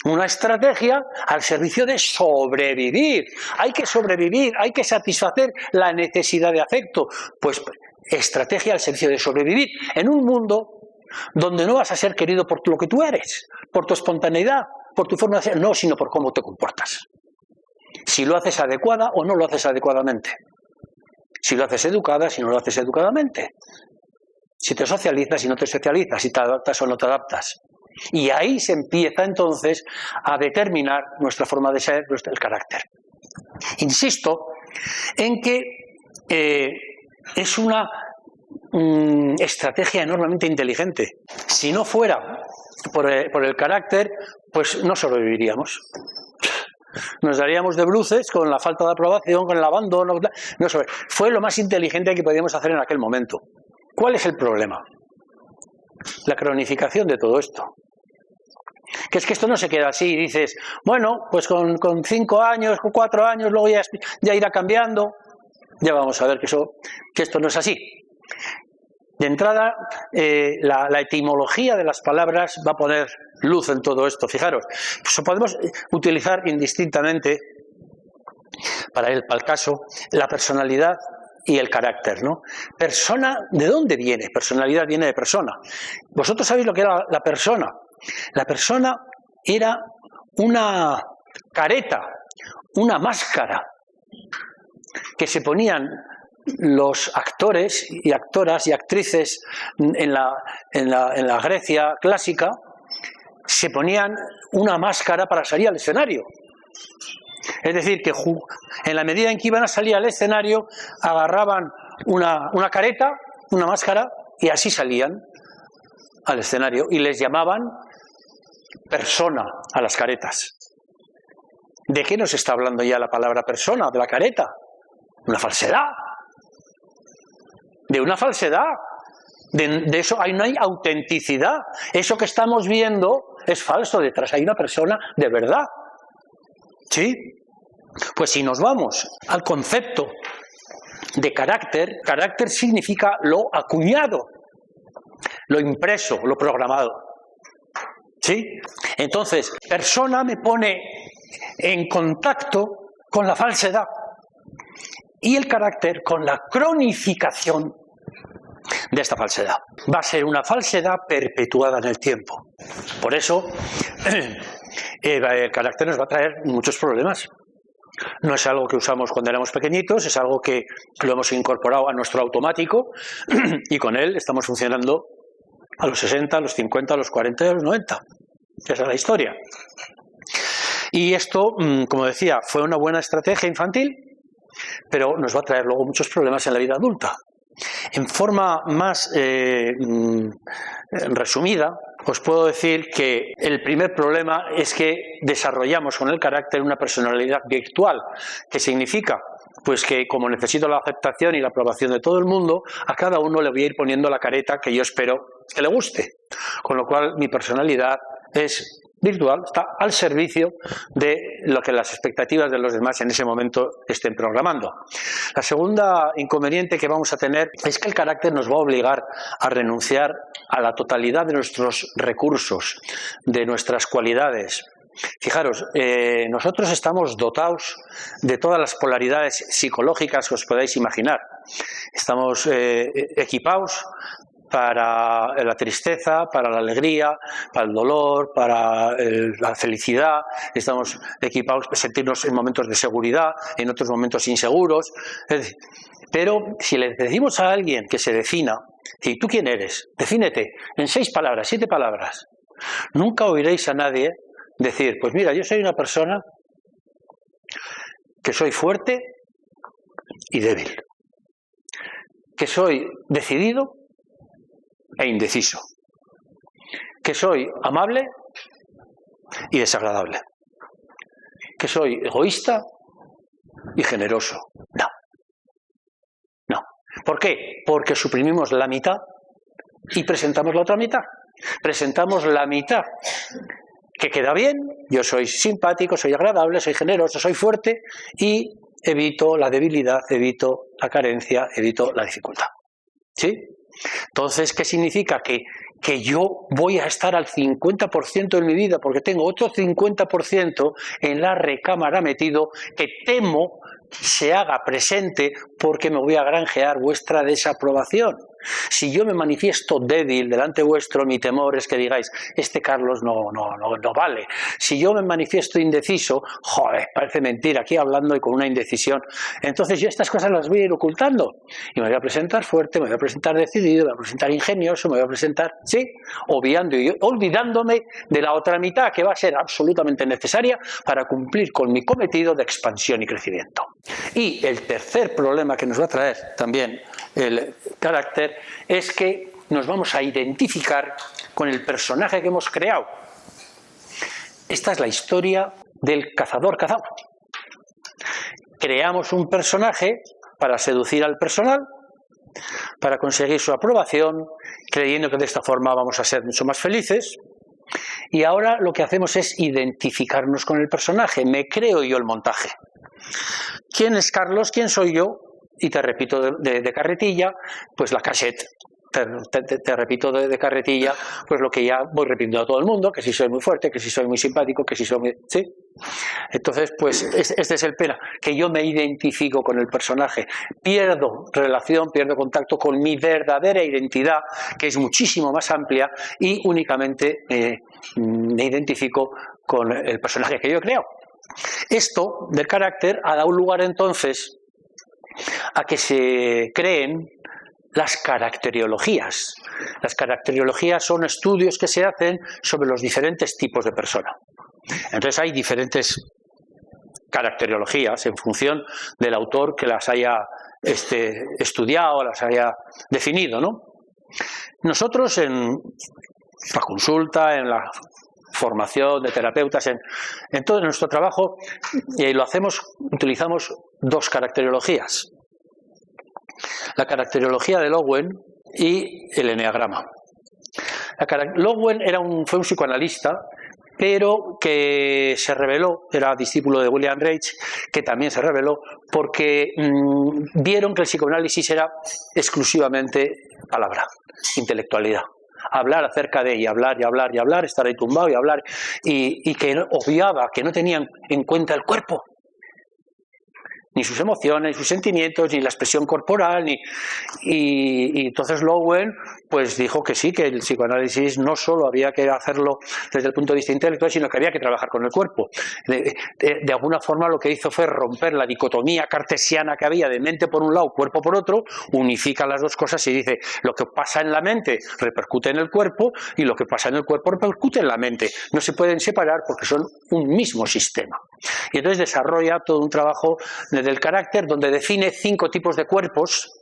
Una estrategia al servicio de sobrevivir. Hay que sobrevivir, hay que satisfacer la necesidad de afecto. Pues estrategia al servicio de sobrevivir en un mundo donde no vas a ser querido por lo que tú eres, por tu espontaneidad, por tu forma de ser, no, sino por cómo te comportas. Si lo haces adecuada o no lo haces adecuadamente. Si lo haces educada, si no lo haces educadamente. Si te socializas, si no te socializas, si te adaptas o no te adaptas. Y ahí se empieza entonces a determinar nuestra forma de ser, el carácter. Insisto en que es una estrategia enormemente inteligente. Si no fuera por el carácter, pues no sobreviviríamos. Nos daríamos de bruces con la falta de aprobación, con el abandono. Fue lo más inteligente que podíamos hacer en aquel momento. ¿Cuál es el problema? La cronificación de todo esto. Que es que esto no se queda así y dices, bueno, pues con 5 años, con 4 años, luego ya irá cambiando. Ya vamos a ver que esto no es así. De entrada, la etimología de las palabras va a poner luz en todo esto. Fijaros, pues podemos utilizar indistintamente, para el caso, la personalidad y el carácter, ¿no? Persona, ¿de dónde viene? Personalidad viene de persona. Vosotros sabéis lo que era la persona. La persona era una careta, una máscara que se ponían los actores y actoras y actrices en la Grecia clásica, se ponían una máscara para salir al escenario. Es decir, que en la medida en que iban a salir al escenario, agarraban una careta, una máscara, y así salían al escenario. Y les llamaban persona a las caretas. ¿De qué nos está hablando ya la palabra persona? De la careta. Una falsedad. De una falsedad. De eso no hay autenticidad. Eso que estamos viendo es falso. Detrás hay una persona de verdad. ¿Sí? Pues si nos vamos al concepto de carácter, carácter significa lo acuñado, lo impreso, lo programado. ¿Sí? Entonces, persona me pone en contacto con la falsedad y el carácter con la cronificación de esta falsedad. Va a ser una falsedad perpetuada en el tiempo. Por eso, el carácter nos va a traer muchos problemas. No es algo que usamos cuando éramos pequeñitos, es algo que lo hemos incorporado a nuestro automático y con él estamos funcionando a los 60, a los 50, a los 40 y a los 90. Esa es la historia. Y esto, como decía, fue una buena estrategia infantil, pero nos va a traer luego muchos problemas en la vida adulta. En forma más resumida, os puedo decir que el primer problema es que desarrollamos con el carácter una personalidad virtual. ¿Qué significa? Pues que como necesito la aceptación y la aprobación de todo el mundo, a cada uno le voy a ir poniendo la careta que yo espero que le guste. Con lo cual mi personalidad es virtual, está al servicio de lo que las expectativas de los demás en ese momento estén programando. La segunda inconveniente que vamos a tener es que el carácter nos va a obligar a renunciar a la totalidad de nuestros recursos, de nuestras cualidades. Fijaros, nosotros estamos dotados de todas las polaridades psicológicas que os podáis imaginar. Estamos equipados para la tristeza, para la alegría, para el dolor, para la felicidad. Estamos equipados para sentirnos en momentos de seguridad, en otros momentos inseguros. Pero si le decimos a alguien que se defina, ¿y tú quién eres? Defínete en 6 palabras, 7 palabras. Nunca oiréis a nadie decir, pues mira, yo soy una persona que soy fuerte y débil, que soy decidido e indeciso, que soy amable y desagradable, que soy egoísta y generoso. No. ¿Por qué? Porque suprimimos la mitad y presentamos la otra mitad. Presentamos la mitad que queda bien, yo soy simpático, soy agradable, soy generoso, soy fuerte, y evito la debilidad, evito la carencia, evito la dificultad. ¿Sí? Entonces, ¿qué significa? Que yo voy a estar al 50% de mi vida porque tengo otro 50% en la recámara metido que temo se haga presente porque me voy a granjear vuestra desaprobación. Si yo me manifiesto débil delante vuestro, mi temor es que digáis, este Carlos no vale. Si yo me manifiesto indeciso, joder, parece mentira, aquí hablando y con una indecisión. Entonces yo estas cosas las voy a ir ocultando. Y me voy a presentar fuerte, me voy a presentar decidido, me voy a presentar ingenioso, me voy a presentar, sí, obviando y olvidándome de la otra mitad que va a ser absolutamente necesaria para cumplir con mi cometido de expansión y crecimiento. Y el tercer problema que nos va a traer también el carácter es que nos vamos a identificar con el personaje que hemos creado. Esta es la historia del cazador cazado. Creamos un personaje para seducir al personal, para conseguir su aprobación, creyendo que de esta forma vamos a ser mucho más felices. Y ahora lo que hacemos es identificarnos con el personaje. Me creo yo el montaje. ¿Quién es Carlos? ¿Quién soy yo? Y te repito de carretilla, pues la cassette. Te repito de carretilla, pues lo que ya voy repitiendo a todo el mundo, que si soy muy fuerte, que si soy muy simpático, que si soy muy... ¿Sí? Entonces, pues este es el pena, que yo me identifico con el personaje, pierdo relación, pierdo contacto con mi verdadera identidad, que es muchísimo más amplia, y únicamente me identifico con el personaje que yo he creado. Esto del carácter ha dado lugar entonces a que se creen las caracteriologías. Las caracteriologías son estudios que se hacen sobre los diferentes tipos de persona. Entonces hay diferentes caracteriologías en función del autor que las haya estudiado, las haya definido, ¿no? Nosotros en la consulta, en la formación de terapeutas, en todo nuestro trabajo, lo hacemos, utilizamos dos caracteriologías. La caracteriología de Lowen y el eneagrama. Lowen fue un psicoanalista, pero que se rebeló, era discípulo de William Reich, que también se rebeló porque vieron que el psicoanálisis era exclusivamente palabra, intelectualidad. Hablar acerca de ella, hablar y hablar y hablar, estar ahí tumbado y hablar, y que obviaba, que no tenían en cuenta el cuerpo, ni sus emociones, sus sentimientos, ni la expresión corporal, y entonces Lowen pues dijo que sí, que el psicoanálisis no solo había que hacerlo desde el punto de vista intelectual, sino que había que trabajar con el cuerpo. De alguna forma lo que hizo fue romper la dicotomía cartesiana que había de mente por un lado, cuerpo por otro, unifica las dos cosas y dice lo que pasa en la mente repercute en el cuerpo y lo que pasa en el cuerpo repercute en la mente. No se pueden separar porque son un mismo sistema. Y entonces desarrolla todo un trabajo del carácter donde define 5 tipos de cuerpos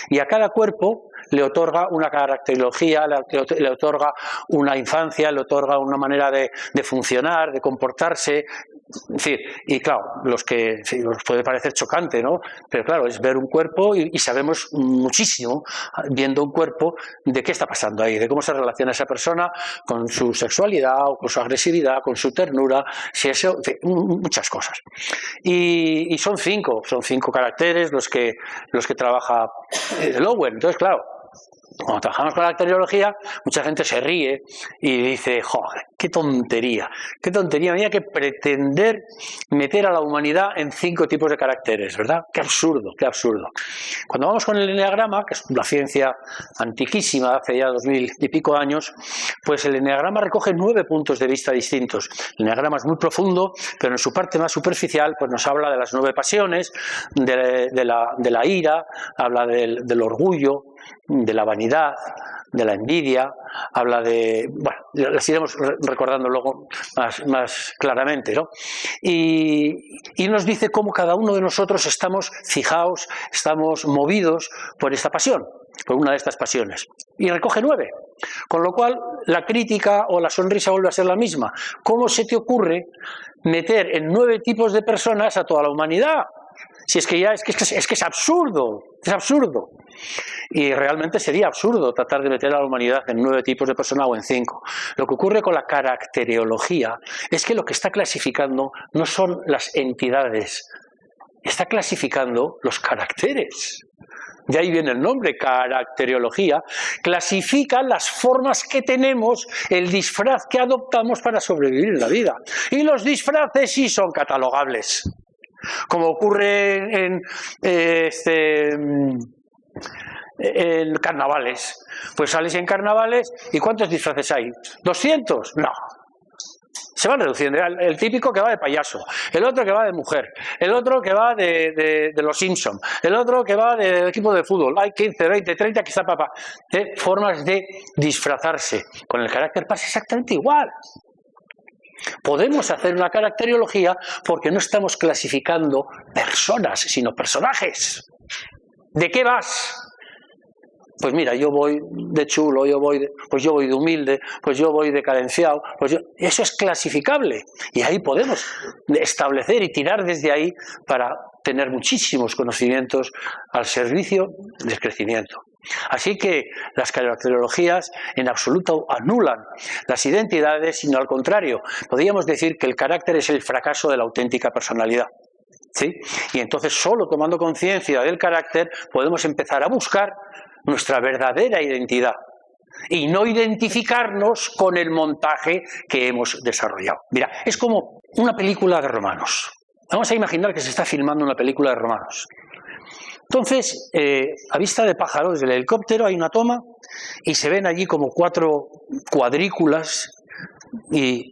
y a cada cuerpo le otorga una caracterología, le otorga una infancia, le otorga una manera de funcionar, de comportarse. Es decir, y claro, os puede parecer chocante, ¿no? Pero claro, es ver un cuerpo y sabemos muchísimo, viendo un cuerpo, de qué está pasando ahí, de cómo se relaciona esa persona con su sexualidad, o con su agresividad, con su ternura, si eso, muchas cosas. Y son 5 caracteres los que trabaja Lowen. Entonces, claro, cuando trabajamos con la caracteriología, mucha gente se ríe y dice, joder, qué tontería, había que pretender meter a la humanidad en 5 tipos de caracteres, ¿verdad? Qué absurdo. Cuando vamos con el eneagrama, que es una ciencia antiquísima, hace ya 2000 y pico años, pues el eneagrama recoge 9 puntos de vista distintos. El eneagrama es muy profundo, pero en su parte más superficial pues nos habla de las 9 pasiones, de la ira, habla del orgullo, de la vanidad, de la envidia, habla de... Bueno, las iremos recordando luego más claramente, ¿no? Y nos dice cómo cada uno de nosotros estamos fijados, estamos movidos por esta pasión, por una de estas pasiones. Y recoge 9. Con lo cual, la crítica o la sonrisa vuelve a ser la misma. ¿Cómo se te ocurre meter en 9 tipos de personas a toda la humanidad? Si es que ya es que es absurdo, es absurdo. Y realmente sería absurdo tratar de meter a la humanidad en 9 tipos de personas o en 5. Lo que ocurre con la caracteriología es que lo que está clasificando no son las entidades está clasificando los caracteres. De ahí viene el nombre, caracterología. Clasifica las formas que tenemos, el disfraz que adoptamos para sobrevivir en la vida. Y los disfraces sí son catalogables. Como ocurre en carnavales. Pues sales en carnavales y ¿cuántos disfraces hay? ¿200? No. Se van reduciendo. El típico que va de payaso, el otro que va de mujer, el otro que va de los Simpson, el otro que va de equipo de fútbol. Hay 15, 20, 30, quizá papá. Formas de disfrazarse. Con el carácter pasa exactamente igual. Podemos hacer una caracteriología porque no estamos clasificando personas, sino personajes. ¿De qué vas? Pues mira, yo voy de chulo, yo voy de humilde, pues yo voy de cadenciado, eso es clasificable y ahí podemos establecer y tirar desde ahí para tener muchísimos conocimientos al servicio del crecimiento. Así que las caracterologías en absoluto anulan las identidades, sino al contrario, podríamos decir que el carácter es el fracaso de la auténtica personalidad. ¿Sí? Y entonces solo tomando conciencia del carácter podemos empezar a buscar nuestra verdadera identidad y no identificarnos con el montaje que hemos desarrollado. Mira, es como una película de romanos. Vamos a imaginar que se está filmando una película de romanos. Entonces, a vista de pájaro, desde el helicóptero hay una toma y se ven allí como 4 cuadrículas y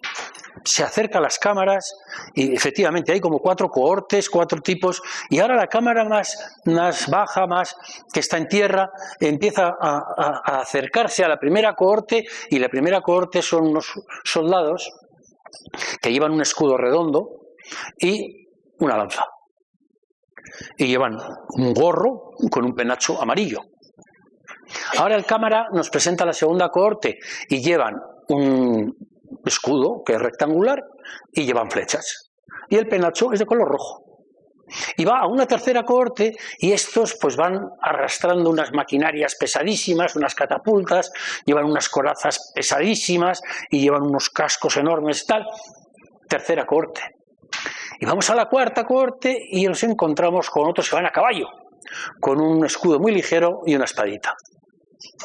se acerca a las cámaras y efectivamente hay como 4 cohortes, 4 tipos, y ahora la cámara más baja, más que está en tierra, empieza a acercarse a la primera cohorte, y la primera cohorte son unos soldados que llevan un escudo redondo y una lanza. Y llevan un gorro con un penacho amarillo. Ahora el cámara nos presenta la segunda cohorte y llevan un escudo que es rectangular y llevan flechas. Y el penacho es de color rojo. Y va a una tercera cohorte y estos pues van arrastrando unas maquinarias pesadísimas, unas catapultas, llevan unas corazas pesadísimas y llevan unos cascos enormes, tal. Tercera cohorte. Y vamos a la cuarta cohorte y nos encontramos con otros que van a caballo, con un escudo muy ligero y una espadita.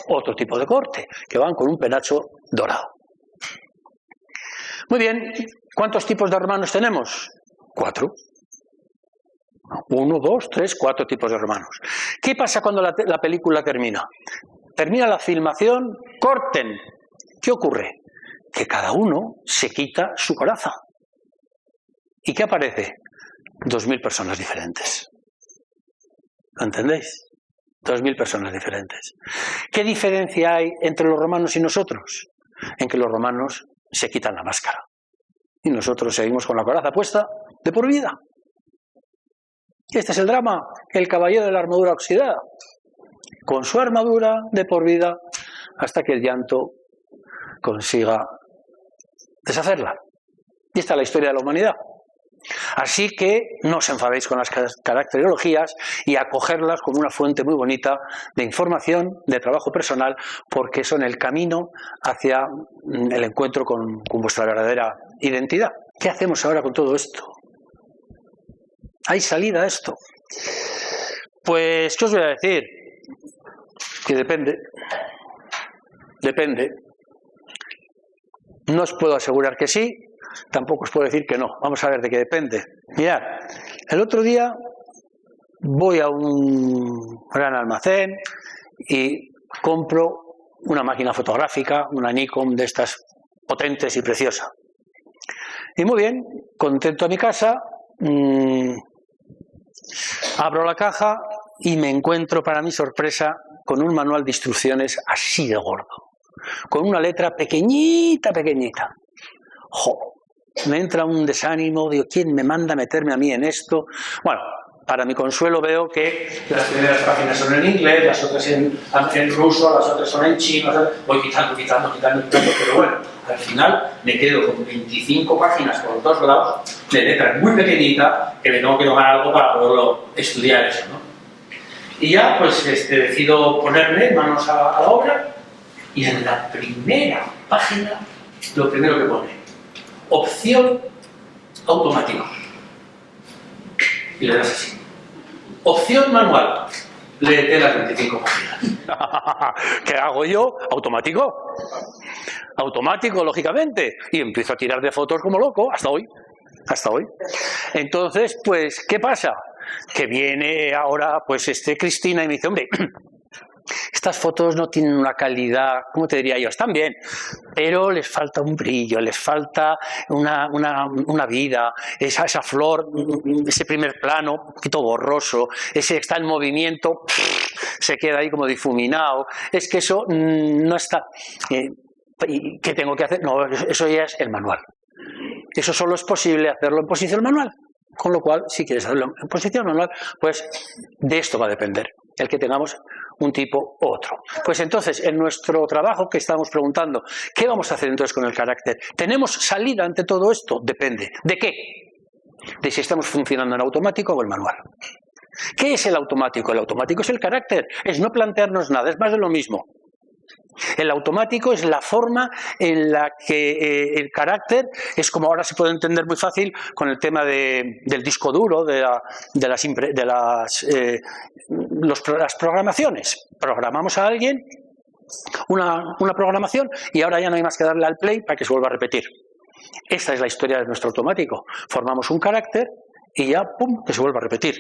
Otro tipo de cohorte, que van con un penacho dorado. Muy bien, ¿cuántos tipos de romanos tenemos? 4. 1, 2, 3, 4 tipos de romanos. ¿Qué pasa cuando la película termina? Termina la filmación, corten. ¿Qué ocurre? Que cada uno se quita su coraza. ¿Y qué aparece? 2.000 personas diferentes. ¿Lo entendéis? 2.000 personas diferentes. ¿Qué diferencia hay entre los romanos y nosotros? En que los romanos se quitan la máscara y nosotros seguimos con la coraza puesta de por vida. Este es el drama, el caballero de la armadura oxidada, con su armadura de por vida hasta que el llanto consiga deshacerla. Y esta es la historia de la humanidad. Así que no os enfadéis con las caracterologías y acogerlas como una fuente muy bonita de información, de trabajo personal, porque son el camino hacia el encuentro con vuestra verdadera identidad. ¿Qué hacemos ahora con todo esto? ¿Hay salida a esto? Pues, ¿qué os voy a decir? Que depende. Depende. No os puedo asegurar que sí, tampoco os puedo decir que no. Vamos a ver de qué depende. Mirad, el otro día voy a un gran almacén y compro una máquina fotográfica, una Nikon de estas potentes y preciosas. Y muy bien, contento a mi casa, abro la caja y me encuentro, para mi sorpresa, con un manual de instrucciones así de gordo, con una letra pequeñita, pequeñita. ¡Jo! Me entra un desánimo, digo, ¿quién me manda a meterme a mí en esto? Bueno, para mi consuelo veo que las primeras páginas son en inglés, las otras en ruso, las otras son en chino, voy quitando, pero bueno, al final me quedo con 25 páginas por 2 lados, de letra muy pequeñita, que me tengo que tomar algo para poderlo estudiar eso, ¿no? Y ya pues decido ponerme manos a la obra, y en la primera página lo primero que pone: opción automática. y le das así. Opción manual. Léete las 25 páginas. ¿Qué hago yo? Automático. Automático, lógicamente. Y empiezo a tirar de fotos como loco, hasta hoy. Hasta hoy. Entonces, pues, ¿qué pasa? Que viene ahora, pues, Cristina y me dice, hombre, estas fotos no tienen una calidad, ¿cómo te diría yo? Están bien, pero les falta un brillo, les falta una vida, esa flor, ese primer plano, un poquito borroso, ese que está en movimiento, se queda ahí como difuminado. Es que eso no está. ¿Qué tengo que hacer? No, eso ya es el manual. Eso solo es posible hacerlo en posición manual. Con lo cual, si quieres hacerlo en posición manual, pues de esto va a depender el que tengamos un tipo u otro. Pues entonces, en nuestro trabajo que estábamos preguntando, ¿qué vamos a hacer entonces con el carácter? ¿Tenemos salida ante todo esto? Depende. ¿De qué? De si estamos funcionando en automático o en manual. ¿Qué es el automático? El automático es el carácter, es no plantearnos nada, es más de lo mismo. El automático es la forma en la que el carácter es, como ahora se puede entender muy fácil con el tema del disco duro, de las programaciones. Programamos a alguien una programación y ahora ya no hay más que darle al play para que se vuelva a repetir. Esta es la historia de nuestro automático. Formamos un carácter y ya, ¡pum!, que se vuelva a repetir.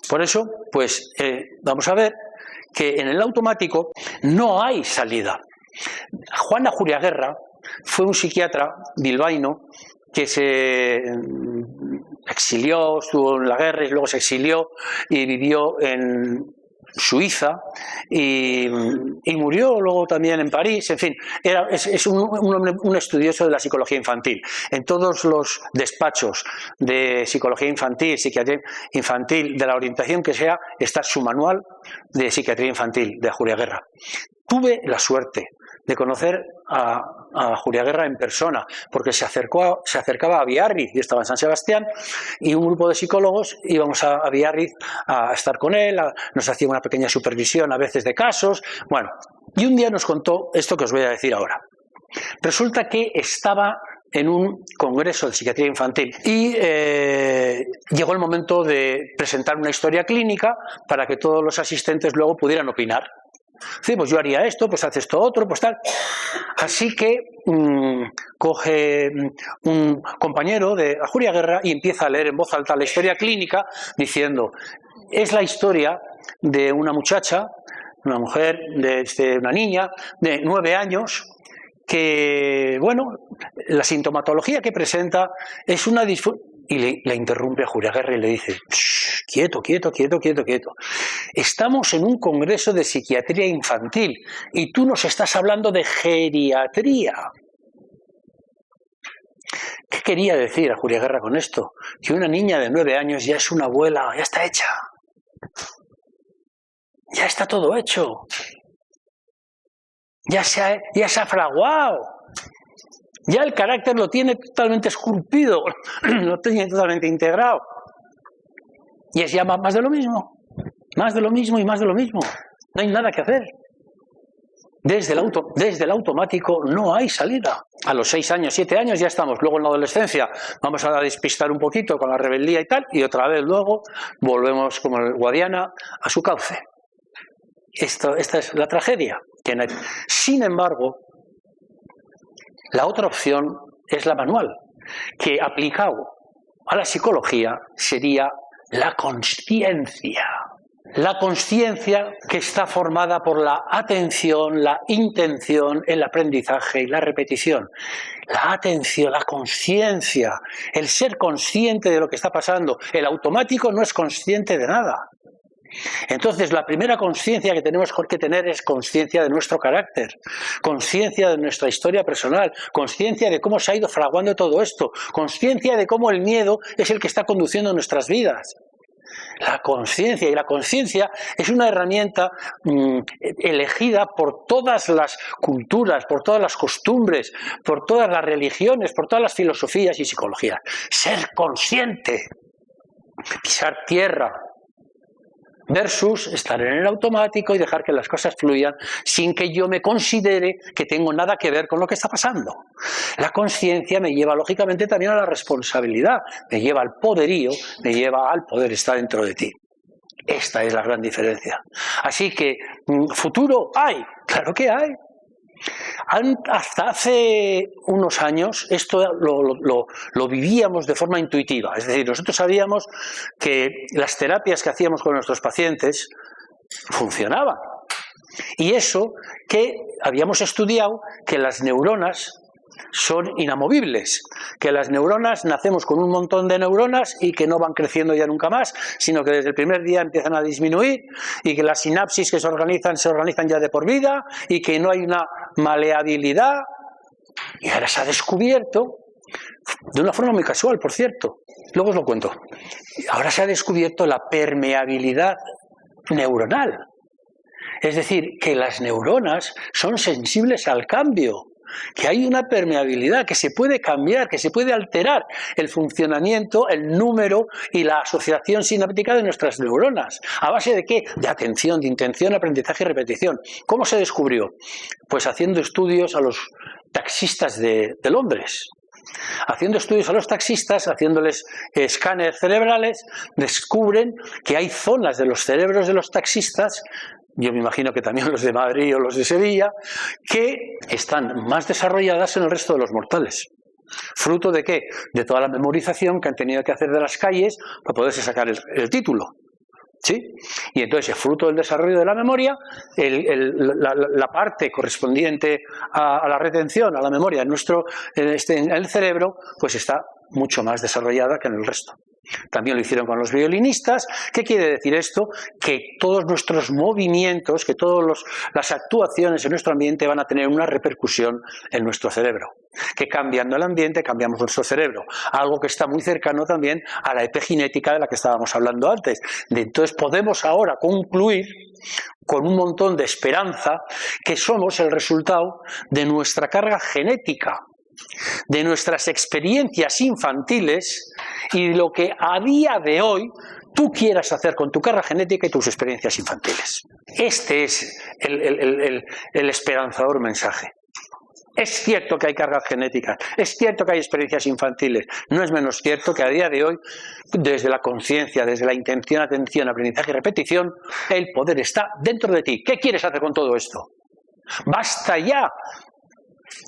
Por eso, pues vamos a ver que en el automático no hay salida. Juan Ajuriaguerra fue un psiquiatra bilbaíno que se exilió, estuvo en la guerra y luego se exilió y vivió en Suiza y murió luego también en París. En fin, es un estudioso de la psicología infantil. En todos los despachos de psicología infantil, psiquiatría infantil, de la orientación que sea, está su manual de psiquiatría infantil de Ajuriaguerra. Tuve la suerte de conocer a Ajuriaguerra en persona, porque se acercaba a Biarritz, y estaba en San Sebastián, y un grupo de psicólogos íbamos a Biarritz a estar con él, nos hacía una pequeña supervisión a veces de casos. Bueno, y un día nos contó esto que os voy a decir ahora. Resulta que estaba en un congreso de psiquiatría infantil y llegó el momento de presentar una historia clínica para que todos los asistentes luego pudieran opinar. Sí, pues yo haría esto, pues hace esto otro, pues tal. Así que coge un compañero de Ajuriaguerra y empieza a leer en voz alta la historia clínica diciendo, es la historia de una muchacha, una mujer, una niña de 9 años, que, bueno, la sintomatología que presenta es una disfunción. Y le interrumpe a Ajuriaguerra y le dice, quieto, quieto, quieto, quieto, quieto. Estamos en un congreso de psiquiatría infantil y tú nos estás hablando de geriatría. ¿Qué quería decir Ajuriaguerra con esto? Que una niña de 9 años ya es una abuela, ya está hecha. Ya está todo hecho. Ya se ha fraguado. Ya el carácter lo tiene totalmente esculpido, lo tiene totalmente integrado. Y es ya más de lo mismo. Más de lo mismo y más de lo mismo. No hay nada que hacer. Desde el automático no hay salida. A los 6 años, 7 años ya estamos. Luego en la adolescencia vamos a despistar un poquito con la rebeldía y tal. Y otra vez luego volvemos como el Guadiana a su cauce. Esta es la tragedia. Sin embargo, la otra opción es la manual, que aplicado a la psicología sería la consciencia. La consciencia que está formada por la atención, la intención, el aprendizaje y la repetición. La atención, la consciencia, el ser consciente de lo que está pasando. El automático no es consciente de nada. Entonces, la primera consciencia que tenemos que tener es consciencia de nuestro carácter, consciencia de nuestra historia personal, consciencia de cómo se ha ido fraguando todo esto, consciencia de cómo el miedo es el que está conduciendo nuestras vidas. La conciencia, y la conciencia es una herramienta elegida por todas las culturas, por todas las costumbres, por todas las religiones, por todas las filosofías y psicologías. Ser consciente, pisar tierra. versus estar en el automático y dejar que las cosas fluyan sin que yo me considere que tengo nada que ver con lo que está pasando. La conciencia me lleva lógicamente también a la responsabilidad, me lleva al poderío, me lleva al poder estar dentro de ti. Esta es la gran diferencia. Así que, ¿futuro hay? Claro que hay. Hasta hace unos años esto lo vivíamos de forma intuitiva, es decir, nosotros sabíamos que las terapias que hacíamos con nuestros pacientes funcionaban. Y eso que habíamos estudiado que las neuronas son inamovibles, que las neuronas nacemos con un montón de neuronas y que no van creciendo ya nunca más, sino que desde el primer día empiezan a disminuir y que las sinapsis que se organizan ya de por vida y que no hay una maleabilidad. Y ahora se ha descubierto, de una forma muy casual, por cierto, luego os lo cuento, ahora se ha descubierto la permeabilidad neuronal. Es decir, que las neuronas son sensibles al cambio, que hay una permeabilidad, que se puede cambiar, que se puede alterar el funcionamiento, el número y la asociación sináptica de nuestras neuronas. ¿A base de qué? De atención, de intención, aprendizaje y repetición. ¿Cómo se descubrió? Pues haciendo estudios a los taxistas de Londres. Haciendo estudios a los taxistas, haciéndoles escáneres cerebrales, descubren que hay zonas de los cerebros de los taxistas, yo me imagino que también los de Madrid o los de Sevilla, que están más desarrolladas en el resto de los mortales. ¿Fruto de qué? De toda la memorización que han tenido que hacer de las calles para poderse sacar el título. ¿Sí? Y entonces, fruto del desarrollo de la memoria, la parte correspondiente a la retención, a la memoria en el cerebro, pues está mucho más desarrollada que en el resto. También lo hicieron con los violinistas. ¿Qué quiere decir esto? Que todos nuestros movimientos, que todas las actuaciones en nuestro ambiente van a tener una repercusión en nuestro cerebro. Que cambiando el ambiente, cambiamos nuestro cerebro. Algo que está muy cercano también a la epigenética de la que estábamos hablando antes. Entonces podemos ahora concluir con un montón de esperanza que somos el resultado de nuestra carga genética, de nuestras experiencias infantiles y de lo que a día de hoy tú quieras hacer con tu carga genética y tus experiencias infantiles. Este es el esperanzador mensaje. Es cierto que hay cargas genéticas, es cierto que hay experiencias infantiles, no es menos cierto que a día de hoy, desde la conciencia, desde la intención, atención, aprendizaje y repetición, el poder está dentro de ti. ¿Qué quieres hacer con todo esto? Basta ya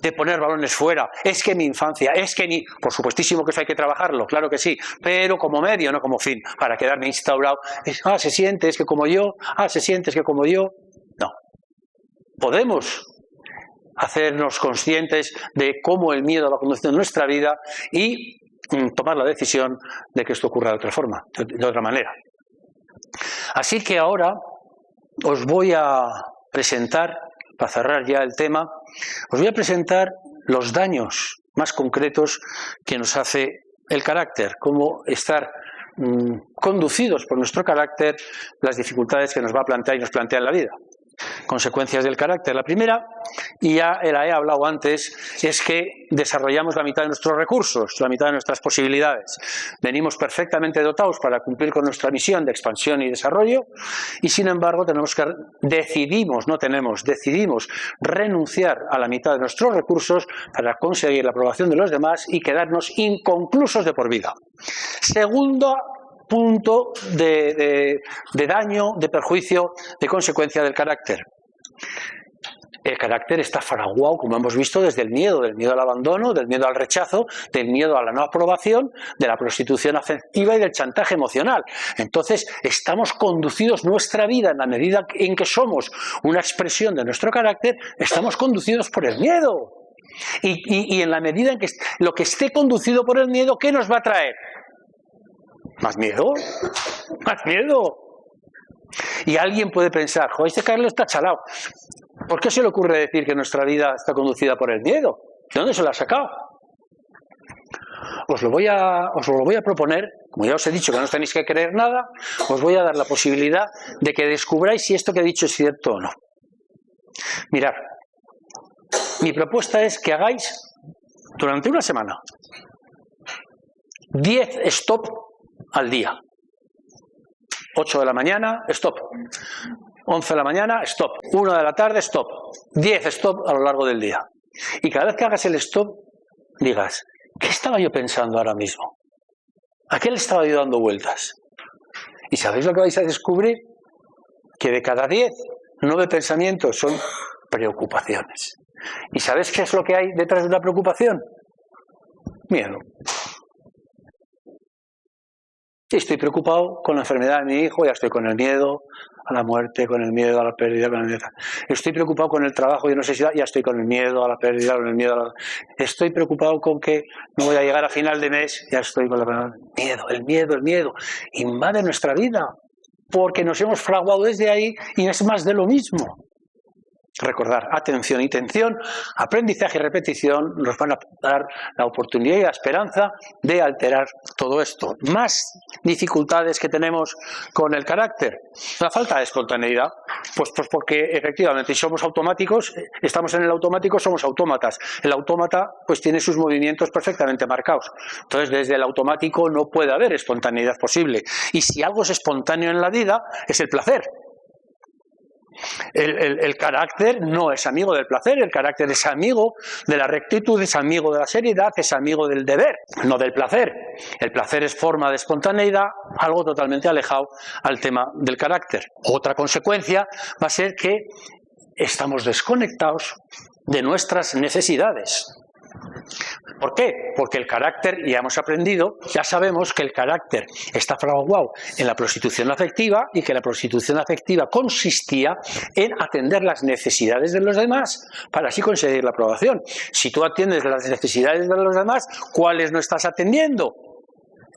de poner balones fuera. Es que mi infancia, es que ni... Por supuestísimo que eso hay que trabajarlo, claro que sí, pero como medio, no como fin, para quedarme instaurado. Se siente, es que como yo, se siente, es que como yo. No. Podemos hacernos conscientes de cómo el miedo va conduciendo nuestra vida y tomar la decisión de que esto ocurra de otra forma, de otra manera. Así que ahora os voy a presentar, para cerrar ya el tema, os voy a presentar los daños más concretos que nos hace el carácter, cómo estar conducidos por nuestro carácter, las dificultades que nos va a plantear y nos plantea en la vida. Consecuencias del carácter. La primera, y ya la he hablado antes, es que desarrollamos la mitad de nuestros recursos, la mitad de nuestras posibilidades. Venimos perfectamente dotados para cumplir con nuestra misión de expansión y desarrollo y sin embargo decidimos renunciar a la mitad de nuestros recursos para conseguir la aprobación de los demás y quedarnos inconclusos de por vida. Segundo punto de daño, de perjuicio, de consecuencia del carácter. El carácter está fraguado, como hemos visto, desde el miedo al abandono, del miedo al rechazo, del miedo a la no aprobación, de la prostitución afectiva y del chantaje emocional. Entonces, estamos conducidos, nuestra vida, en la medida en que somos una expresión de nuestro carácter, estamos conducidos por el miedo. Y en la medida en que lo que esté conducido por el miedo, ¿qué nos va a traer? ¿Más miedo? ¡Más miedo! Y alguien puede pensar, joder, este Carlos está chalado. ¿Por qué se le ocurre decir que nuestra vida está conducida por el miedo? ¿De dónde se lo ha sacado? Os lo voy a proponer, como ya os he dicho que no os tenéis que creer nada, os voy a dar la posibilidad de que descubráis si esto que he dicho es cierto o no. Mirad, mi propuesta es que hagáis durante una semana 10 stop al día. 8 de la mañana, stop. 11 de la mañana, stop. 1 de la tarde, stop. 10 stop a lo largo del día. Y cada vez que hagas el stop, digas, ¿qué estaba yo pensando ahora mismo? ¿A qué le estaba yo dando vueltas? ¿Y sabéis lo que vais a descubrir? Que de cada 10, 9 pensamientos son preocupaciones. ¿Y sabéis qué es lo que hay detrás de una preocupación? Miedo. Estoy preocupado con la enfermedad de mi hijo, ya estoy con el miedo a la muerte, con el miedo a la pérdida, con el miedo. Estoy preocupado con el trabajo y no sé si ya estoy con el miedo a la pérdida, con el miedo a la... Estoy preocupado con que no voy a llegar a final de mes, ya estoy con el miedo. Invade nuestra vida, porque nos hemos fraguado desde ahí y es más de lo mismo. Recordar, atención y tensión, aprendizaje y repetición nos van a dar la oportunidad y la esperanza de alterar todo esto. Más dificultades que tenemos con el carácter, la falta de espontaneidad, pues porque efectivamente si somos automáticos, estamos en el automático, somos autómatas. El autómata pues tiene sus movimientos perfectamente marcados. Entonces desde el automático no puede haber espontaneidad posible. Y si algo es espontáneo en la vida, es el placer. El carácter no es amigo del placer, el carácter es amigo de la rectitud, es amigo de la seriedad, es amigo del deber, no del placer. El placer es forma de espontaneidad, algo totalmente alejado al tema del carácter. Otra consecuencia va a ser que estamos desconectados de nuestras necesidades. ¿Por qué? Porque el carácter, ya hemos aprendido, ya sabemos que el carácter está fraguado en la prostitución afectiva y que la prostitución afectiva consistía en atender las necesidades de los demás para así conseguir la aprobación. Si tú atiendes las necesidades de los demás, ¿cuáles no estás atendiendo?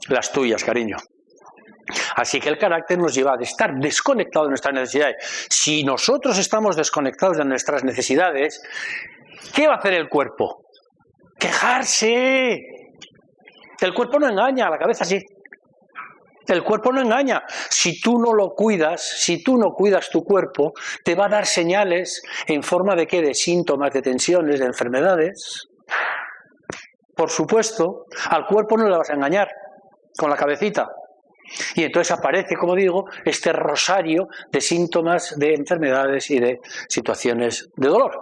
Las tuyas, cariño. Así que el carácter nos lleva a estar desconectados de nuestras necesidades. Si nosotros estamos desconectados de nuestras necesidades, ¿qué va a hacer el cuerpo? ¡Quejarse! El cuerpo no engaña, la cabeza sí. El cuerpo no engaña. Si tú no lo cuidas, si tú no cuidas tu cuerpo, te va a dar señales en forma de ¿qué? De síntomas, de tensiones, de enfermedades. Por supuesto, al cuerpo no le vas a engañar con la cabecita. Y entonces aparece, como digo, este rosario de síntomas, de enfermedades y de situaciones de dolor.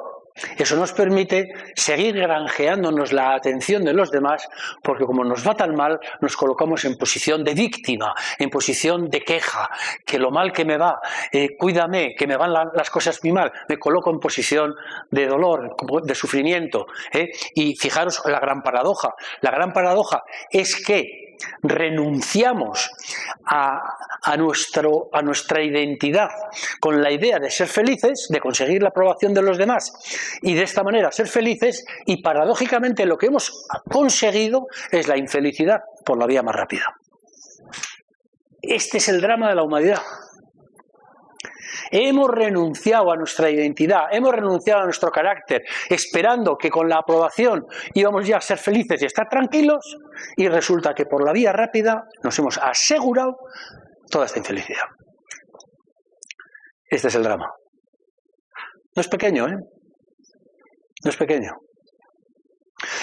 Eso nos permite seguir granjeándonos la atención de los demás, porque como nos va tan mal, nos colocamos en posición de víctima, en posición de queja, que lo mal que me va, cuídame, que me van las cosas muy mal, me coloco en posición de dolor, de sufrimiento. Y fijaros la gran paradoja. La gran paradoja es que renunciamos a nuestra identidad con la idea de ser felices, de conseguir la aprobación de los demás y de esta manera ser felices, y paradójicamente lo que hemos conseguido es la infelicidad por la vía más rápida. Este es el drama de la humanidad. Hemos renunciado a nuestra identidad, hemos renunciado a nuestro carácter, esperando que con la aprobación íbamos ya a ser felices y estar tranquilos, y resulta que por la vía rápida nos hemos asegurado toda esta infelicidad. Este es el drama. No es pequeño, ¿eh? No es pequeño.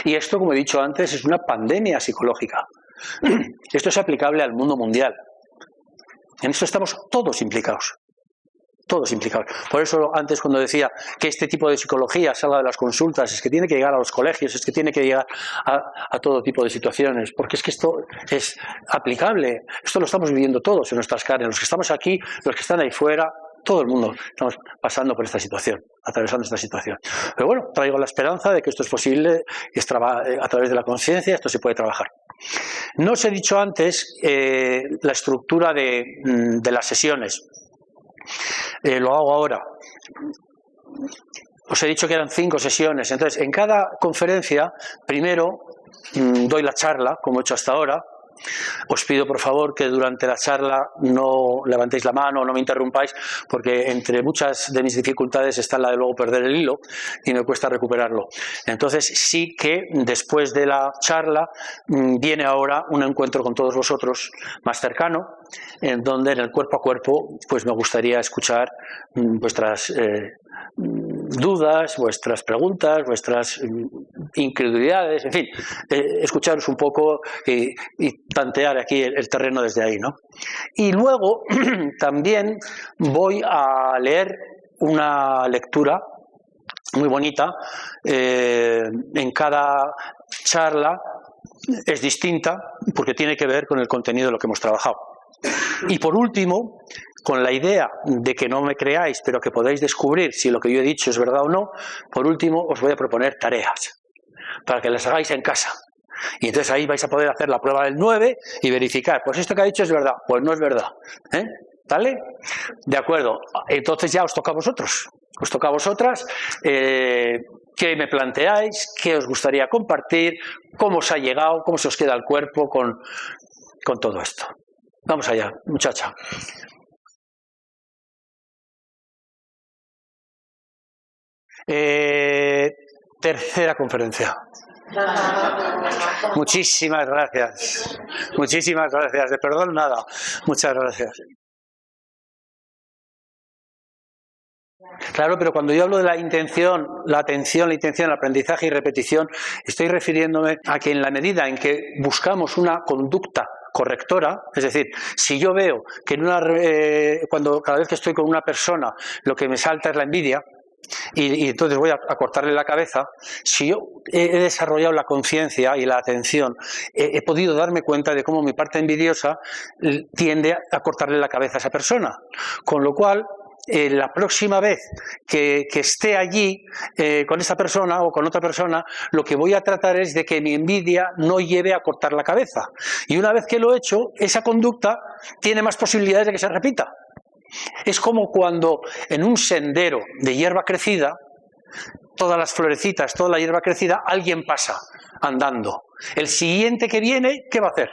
Y esto, como he dicho antes, es una pandemia psicológica. Esto es aplicable al mundo mundial. En esto estamos todos implicados. Todos implicados. Por eso antes cuando decía que este tipo de psicología salga de las consultas, es que tiene que llegar a los colegios, es que tiene que llegar a todo tipo de situaciones, porque es que esto es aplicable. Esto lo estamos viviendo todos en nuestras carnes, los que estamos aquí, los que están ahí fuera, todo el mundo estamos pasando por esta situación, atravesando esta situación. Pero bueno, traigo la esperanza de que esto es posible, a través de la conciencia esto se puede trabajar. No os he dicho antes la estructura de las sesiones. Lo hago ahora. Os he dicho que eran 5 sesiones. Entonces, en cada conferencia, primero doy la charla, como he hecho hasta ahora. Os pido, por favor, que durante la charla no levantéis la mano, no me interrumpáis, porque entre muchas de mis dificultades está la de luego perder el hilo y me cuesta recuperarlo. Entonces, sí que después de la charla viene ahora un encuentro con todos vosotros más cercano, en donde en el cuerpo a cuerpo pues me gustaría escuchar vuestras dudas, vuestras preguntas, vuestras incredulidades, en fin, escucharos un poco y tantear aquí el terreno desde ahí, ¿no? Y luego también voy a leer una lectura muy bonita. En cada charla es distinta porque tiene que ver con el contenido de lo que hemos trabajado. Y por último, con la idea de que no me creáis, pero que podáis descubrir si lo que yo he dicho es verdad o no, por último os voy a proponer tareas para que las hagáis en casa. Y entonces ahí vais a poder hacer la prueba del 9 y verificar, pues esto que ha dicho es verdad, pues no es verdad. ¿Vale? De acuerdo. Entonces ya os toca a vosotros. Os toca a vosotras. ¿Qué me planteáis? ¿Qué os gustaría compartir? ¿Cómo os ha llegado? ¿Cómo se os queda el cuerpo con todo esto? Vamos allá, muchacha. Tercera conferencia. Muchísimas gracias. Muchísimas gracias. De perdón, nada. Muchas gracias. Claro, pero cuando yo hablo de la intención, la atención, la intención, el aprendizaje y repetición, estoy refiriéndome a que en la medida en que buscamos una conducta correctora, es decir, si yo veo que cada vez que estoy con una persona lo que me salta es la envidia, y entonces voy a cortarle la cabeza, si yo he desarrollado la conciencia y la atención, he podido darme cuenta de cómo mi parte envidiosa tiende a cortarle la cabeza a esa persona, con lo cual la próxima vez que esté allí con esa persona o con otra persona, lo que voy a tratar es de que mi envidia no lleve a cortar la cabeza. Y una vez que lo he hecho, esa conducta tiene más posibilidades de que se repita. Es como cuando en un sendero de hierba crecida, todas las florecitas, toda la hierba crecida, alguien pasa andando. El siguiente que viene, ¿qué va a hacer?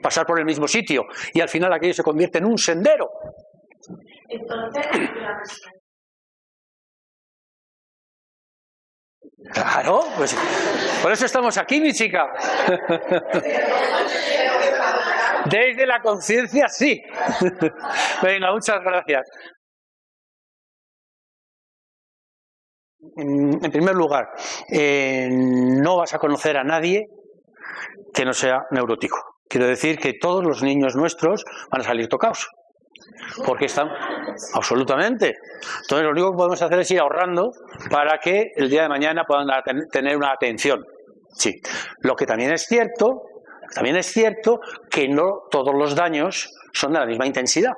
Pasar por el mismo sitio. Y al final aquello se convierte en un sendero. Entonces, claro, pues por eso estamos aquí, mi chica. Desde la conciencia, sí. Venga, muchas gracias. En primer lugar, no vas a conocer a nadie que no sea neurótico. Quiero decir que todos los niños nuestros van a salir tocados. Porque están absolutamente. Entonces lo único que podemos hacer es ir ahorrando para que el día de mañana puedan tener una atención. Sí. Lo que también es cierto que no todos los daños son de la misma intensidad.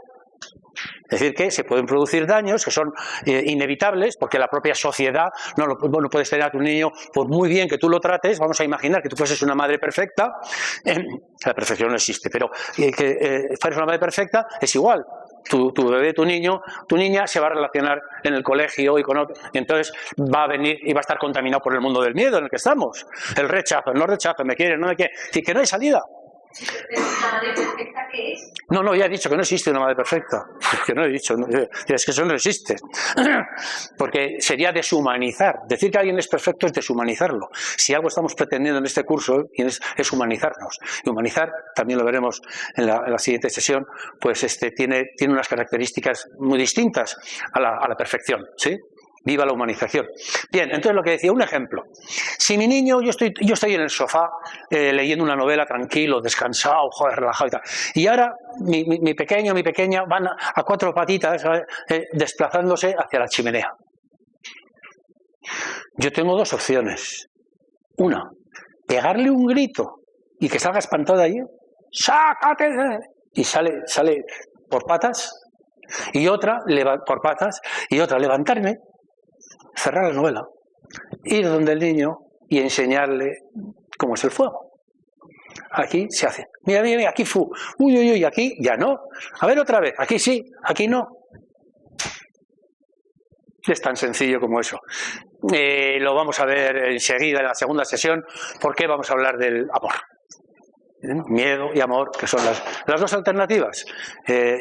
Es decir, que se pueden producir daños que son inevitables porque la propia sociedad no puedes tener a tu niño, por muy bien que tú lo trates, vamos a imaginar que tú fueses una madre perfecta, la perfección no existe, pero que fueres una madre perfecta es igual. Tu bebé, tu niño, tu niña se va a relacionar en el colegio y con otro, y entonces va a venir y va a estar contaminado por el mundo del miedo en el que estamos. El rechazo, el no rechazo, me quiere, no me quiere, y que no hay salida. ¿La madre perfecta qué es? No, ya he dicho que no existe una madre perfecta. Que no he dicho, es que eso no existe. Porque sería deshumanizar. Decir que alguien es perfecto es deshumanizarlo. Si algo estamos pretendiendo en este curso es humanizarnos. Y humanizar, también lo veremos en la siguiente sesión, pues tiene unas características muy distintas a la perfección, ¿sí? Viva la humanización. Bien, entonces lo que decía, un ejemplo. Si mi niño, yo estoy en el sofá leyendo una novela tranquilo, descansado, relajado y tal. Y ahora mi pequeño, mi pequeña van a cuatro patitas desplazándose hacia la chimenea. Yo tengo dos opciones. Una, pegarle un grito y que salga espantado de allí. ¡Sácate! Y sale por patas. Y otra, por patas. Y otra, levantarme, cerrar la novela, ir donde el niño y enseñarle cómo es el fuego. Aquí se hace. Mira, aquí fu. Uy, aquí ya no. A ver otra vez. Aquí sí, aquí no. Es tan sencillo como eso. Lo vamos a ver enseguida en la segunda sesión, porque vamos a hablar del amor. Miedo y amor, que son las dos alternativas.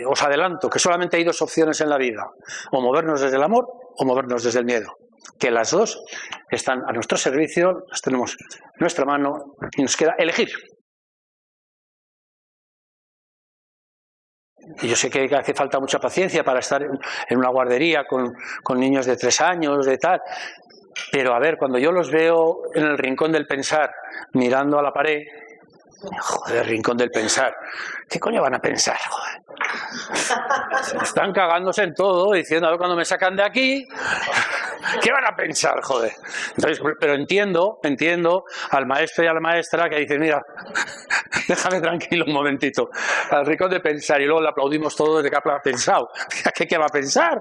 Os adelanto que solamente hay dos opciones en la vida: o movernos desde el amor o movernos desde el miedo, que las dos están a nuestro servicio, las tenemos en nuestra mano y nos queda elegir. Y yo sé que hace falta mucha paciencia para estar en una guardería con niños de 3 años, de tal. Pero a ver, cuando yo los veo en el rincón del pensar, mirando a la pared, joder, el rincón del pensar, ¿qué coño van a pensar? Joder. Están cagándose en todo, diciendo, a ver cuando me sacan de aquí, ¿qué van a pensar, joder? Entonces, pero entiendo al maestro y a la maestra que dicen, mira, déjame tranquilo un momentito, al rincón de pensar, y luego le aplaudimos todos de que ha pensado. ¿Qué va a pensar?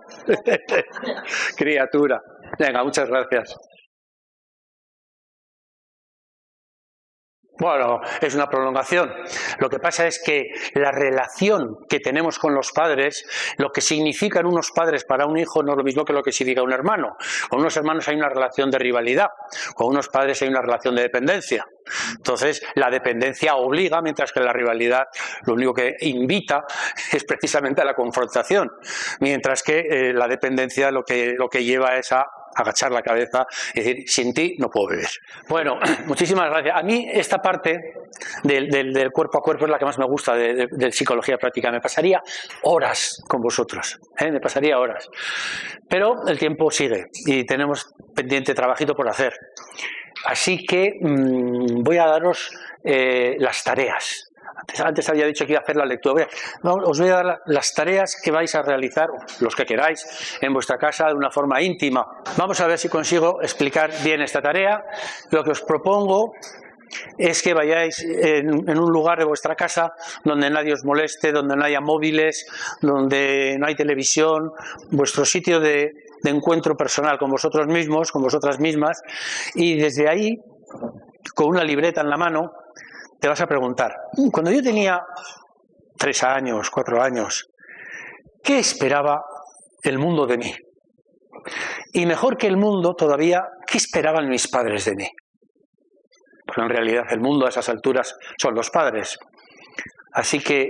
Criatura. Venga, muchas gracias. Bueno, es una prolongación. Lo que pasa es que la relación que tenemos con los padres, lo que significan unos padres para un hijo no es lo mismo que lo que significa un hermano. Con unos hermanos hay una relación de rivalidad, con unos padres hay una relación de dependencia. Entonces, la dependencia obliga, mientras que la rivalidad lo único que invita es precisamente a la confrontación, mientras que la dependencia lo que lleva es a agachar la cabeza y decir, sin ti no puedo vivir. Bueno, muchísimas gracias. A mí esta parte del cuerpo a cuerpo es la que más me gusta de psicología práctica. Me pasaría horas con vosotros, me pasaría horas. Pero el tiempo sigue y tenemos pendiente trabajito por hacer. Así que voy a daros las tareas. Antes había dicho que iba a hacer la lectura. Os voy a dar las tareas que vais a realizar, los que queráis, en vuestra casa de una forma íntima. Vamos a ver si consigo explicar bien esta tarea. Lo que os propongo es que vayáis en un lugar de vuestra casa donde nadie os moleste, donde no haya móviles, donde no hay televisión, vuestro sitio de encuentro personal con vosotros mismos, con vosotras mismas, y desde ahí, con una libreta en la mano, te vas a preguntar, cuando yo tenía 3 años, 4 años, ¿qué esperaba el mundo de mí? Y mejor que el mundo todavía, ¿qué esperaban mis padres de mí? Porque en realidad el mundo a esas alturas son los padres. Así que,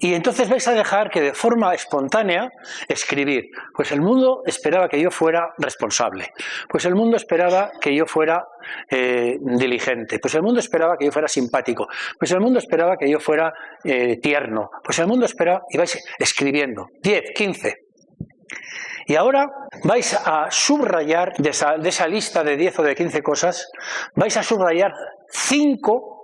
y entonces vais a dejar que de forma espontánea escribir, pues el mundo esperaba que yo fuera responsable, pues el mundo esperaba que yo fuera diligente, pues el mundo esperaba que yo fuera simpático, pues el mundo esperaba que yo fuera tierno, pues el mundo esperaba, y vais escribiendo 10, 15. Y ahora vais a subrayar de esa lista de 10 o de 15 cosas, vais a subrayar 5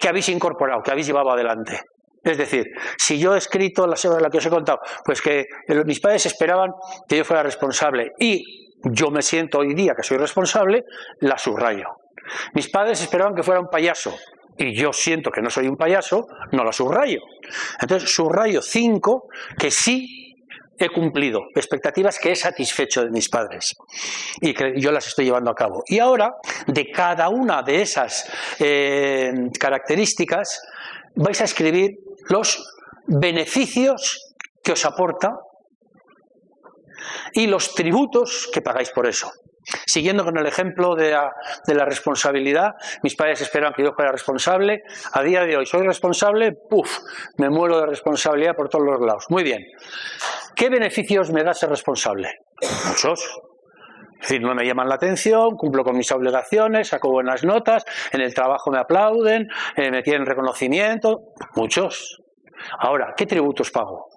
que habéis incorporado, que habéis llevado adelante. Es decir, si yo he escrito la que os he contado, pues que mis padres esperaban que yo fuera responsable y yo me siento hoy día que soy responsable, la subrayo. Mis padres esperaban que fuera un payaso y yo siento que no soy un payaso, no la subrayo. Entonces subrayo 5 que sí he cumplido, expectativas que he satisfecho de mis padres y que yo las estoy llevando a cabo. Y ahora, de cada una de esas características, vais a escribir los beneficios que os aporta y los tributos que pagáis por eso. Siguiendo con el ejemplo de la responsabilidad, mis padres esperaban que yo fuera responsable. A día de hoy soy responsable, me muero de responsabilidad por todos los lados. Muy bien. ¿Qué beneficios me da ser responsable? Muchos. Es decir, no me llaman la atención, cumplo con mis obligaciones, saco buenas notas, en el trabajo me aplauden, me tienen reconocimiento. Muchos. Ahora, ¿qué tributos pago?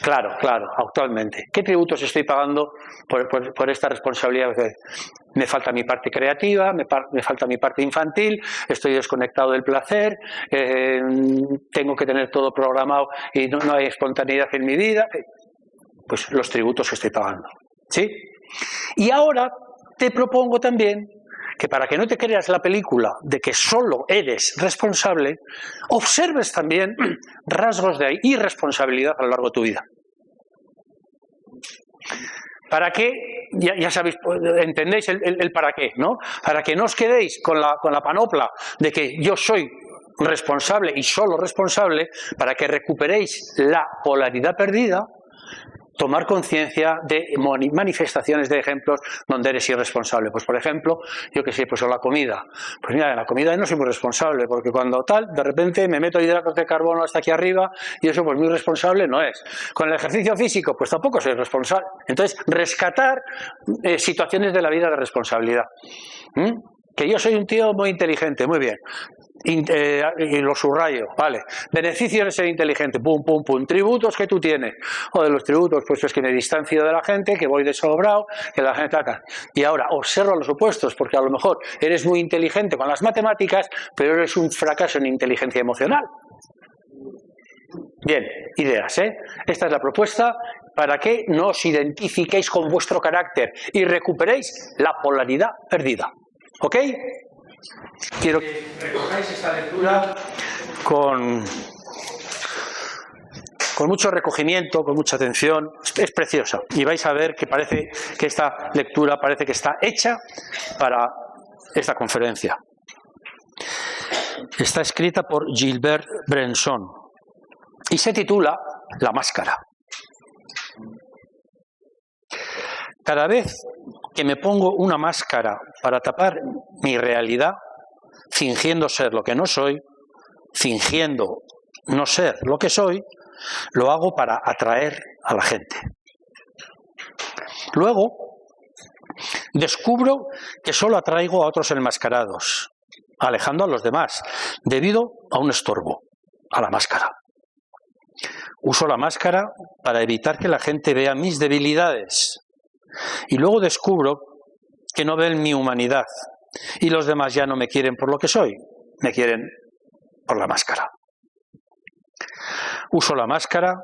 Claro, actualmente. ¿Qué tributos estoy pagando por esta responsabilidad? Me falta mi parte creativa, me falta mi parte infantil, estoy desconectado del placer, tengo que tener todo programado y no hay espontaneidad en mi vida. Pues los tributos que estoy pagando. ¿Sí? Y ahora te propongo también que para que no te creas la película de que solo eres responsable, observes también rasgos de irresponsabilidad a lo largo de tu vida. ¿Para qué? Ya sabéis, entendéis el para qué, ¿no? Para que no os quedéis con la panopla de que yo soy responsable y solo responsable, para que recuperéis la polaridad perdida, tomar conciencia de manifestaciones de ejemplos donde eres irresponsable. Pues por ejemplo, yo qué sé, pues en la comida. Pues mira, en la comida no soy muy responsable, porque cuando de repente me meto hidratos de carbono hasta aquí arriba, y eso pues muy responsable no es. Con el ejercicio físico, pues tampoco soy responsable. Entonces, rescatar situaciones de la vida de responsabilidad. Que yo soy un tío muy inteligente, muy bien. y lo subrayo, vale. Beneficios de ser inteligente, pum, pum, pum. Tributos que tú tienes. O de los tributos, pues es que me distancio de la gente, que voy de sobrado, que la gente ataca. Y ahora observa los opuestos, porque a lo mejor eres muy inteligente con las matemáticas, pero eres un fracaso en inteligencia emocional. Bien, ideas, ¿eh? Esta es la propuesta para que no os identifiquéis con vuestro carácter y recuperéis la polaridad perdida. ¿Ok? Quiero que recojáis esta lectura con mucho recogimiento, con mucha atención. Es preciosa y vais a ver que parece que esta lectura parece que está hecha para esta conferencia. Está escrita por Gilbert Bresson y se titula La máscara. Cada vez que me pongo una máscara para tapar mi realidad, fingiendo ser lo que no soy, fingiendo no ser lo que soy, lo hago para atraer a la gente. Luego, descubro que solo atraigo a otros enmascarados, alejando a los demás, debido a un estorbo, a la máscara. Uso la máscara para evitar que la gente vea mis debilidades. Y luego descubro que no ven mi humanidad y los demás ya no me quieren por lo que soy, me quieren por la máscara. Uso la máscara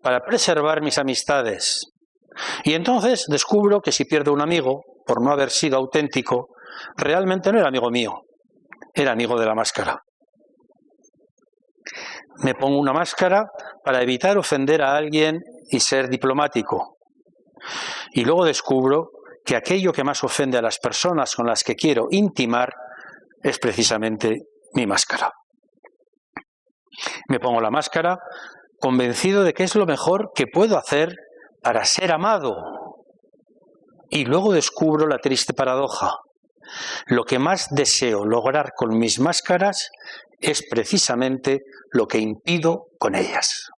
para preservar mis amistades y entonces descubro que si pierdo un amigo por no haber sido auténtico, realmente no era amigo mío, era amigo de la máscara. Me pongo una máscara para evitar ofender a alguien y ser diplomático. Y luego descubro que aquello que más ofende a las personas con las que quiero intimar es precisamente mi máscara. Me pongo la máscara convencido de que es lo mejor que puedo hacer para ser amado. Y luego descubro la triste paradoja. Lo que más deseo lograr con mis máscaras es precisamente lo que impido con ellas.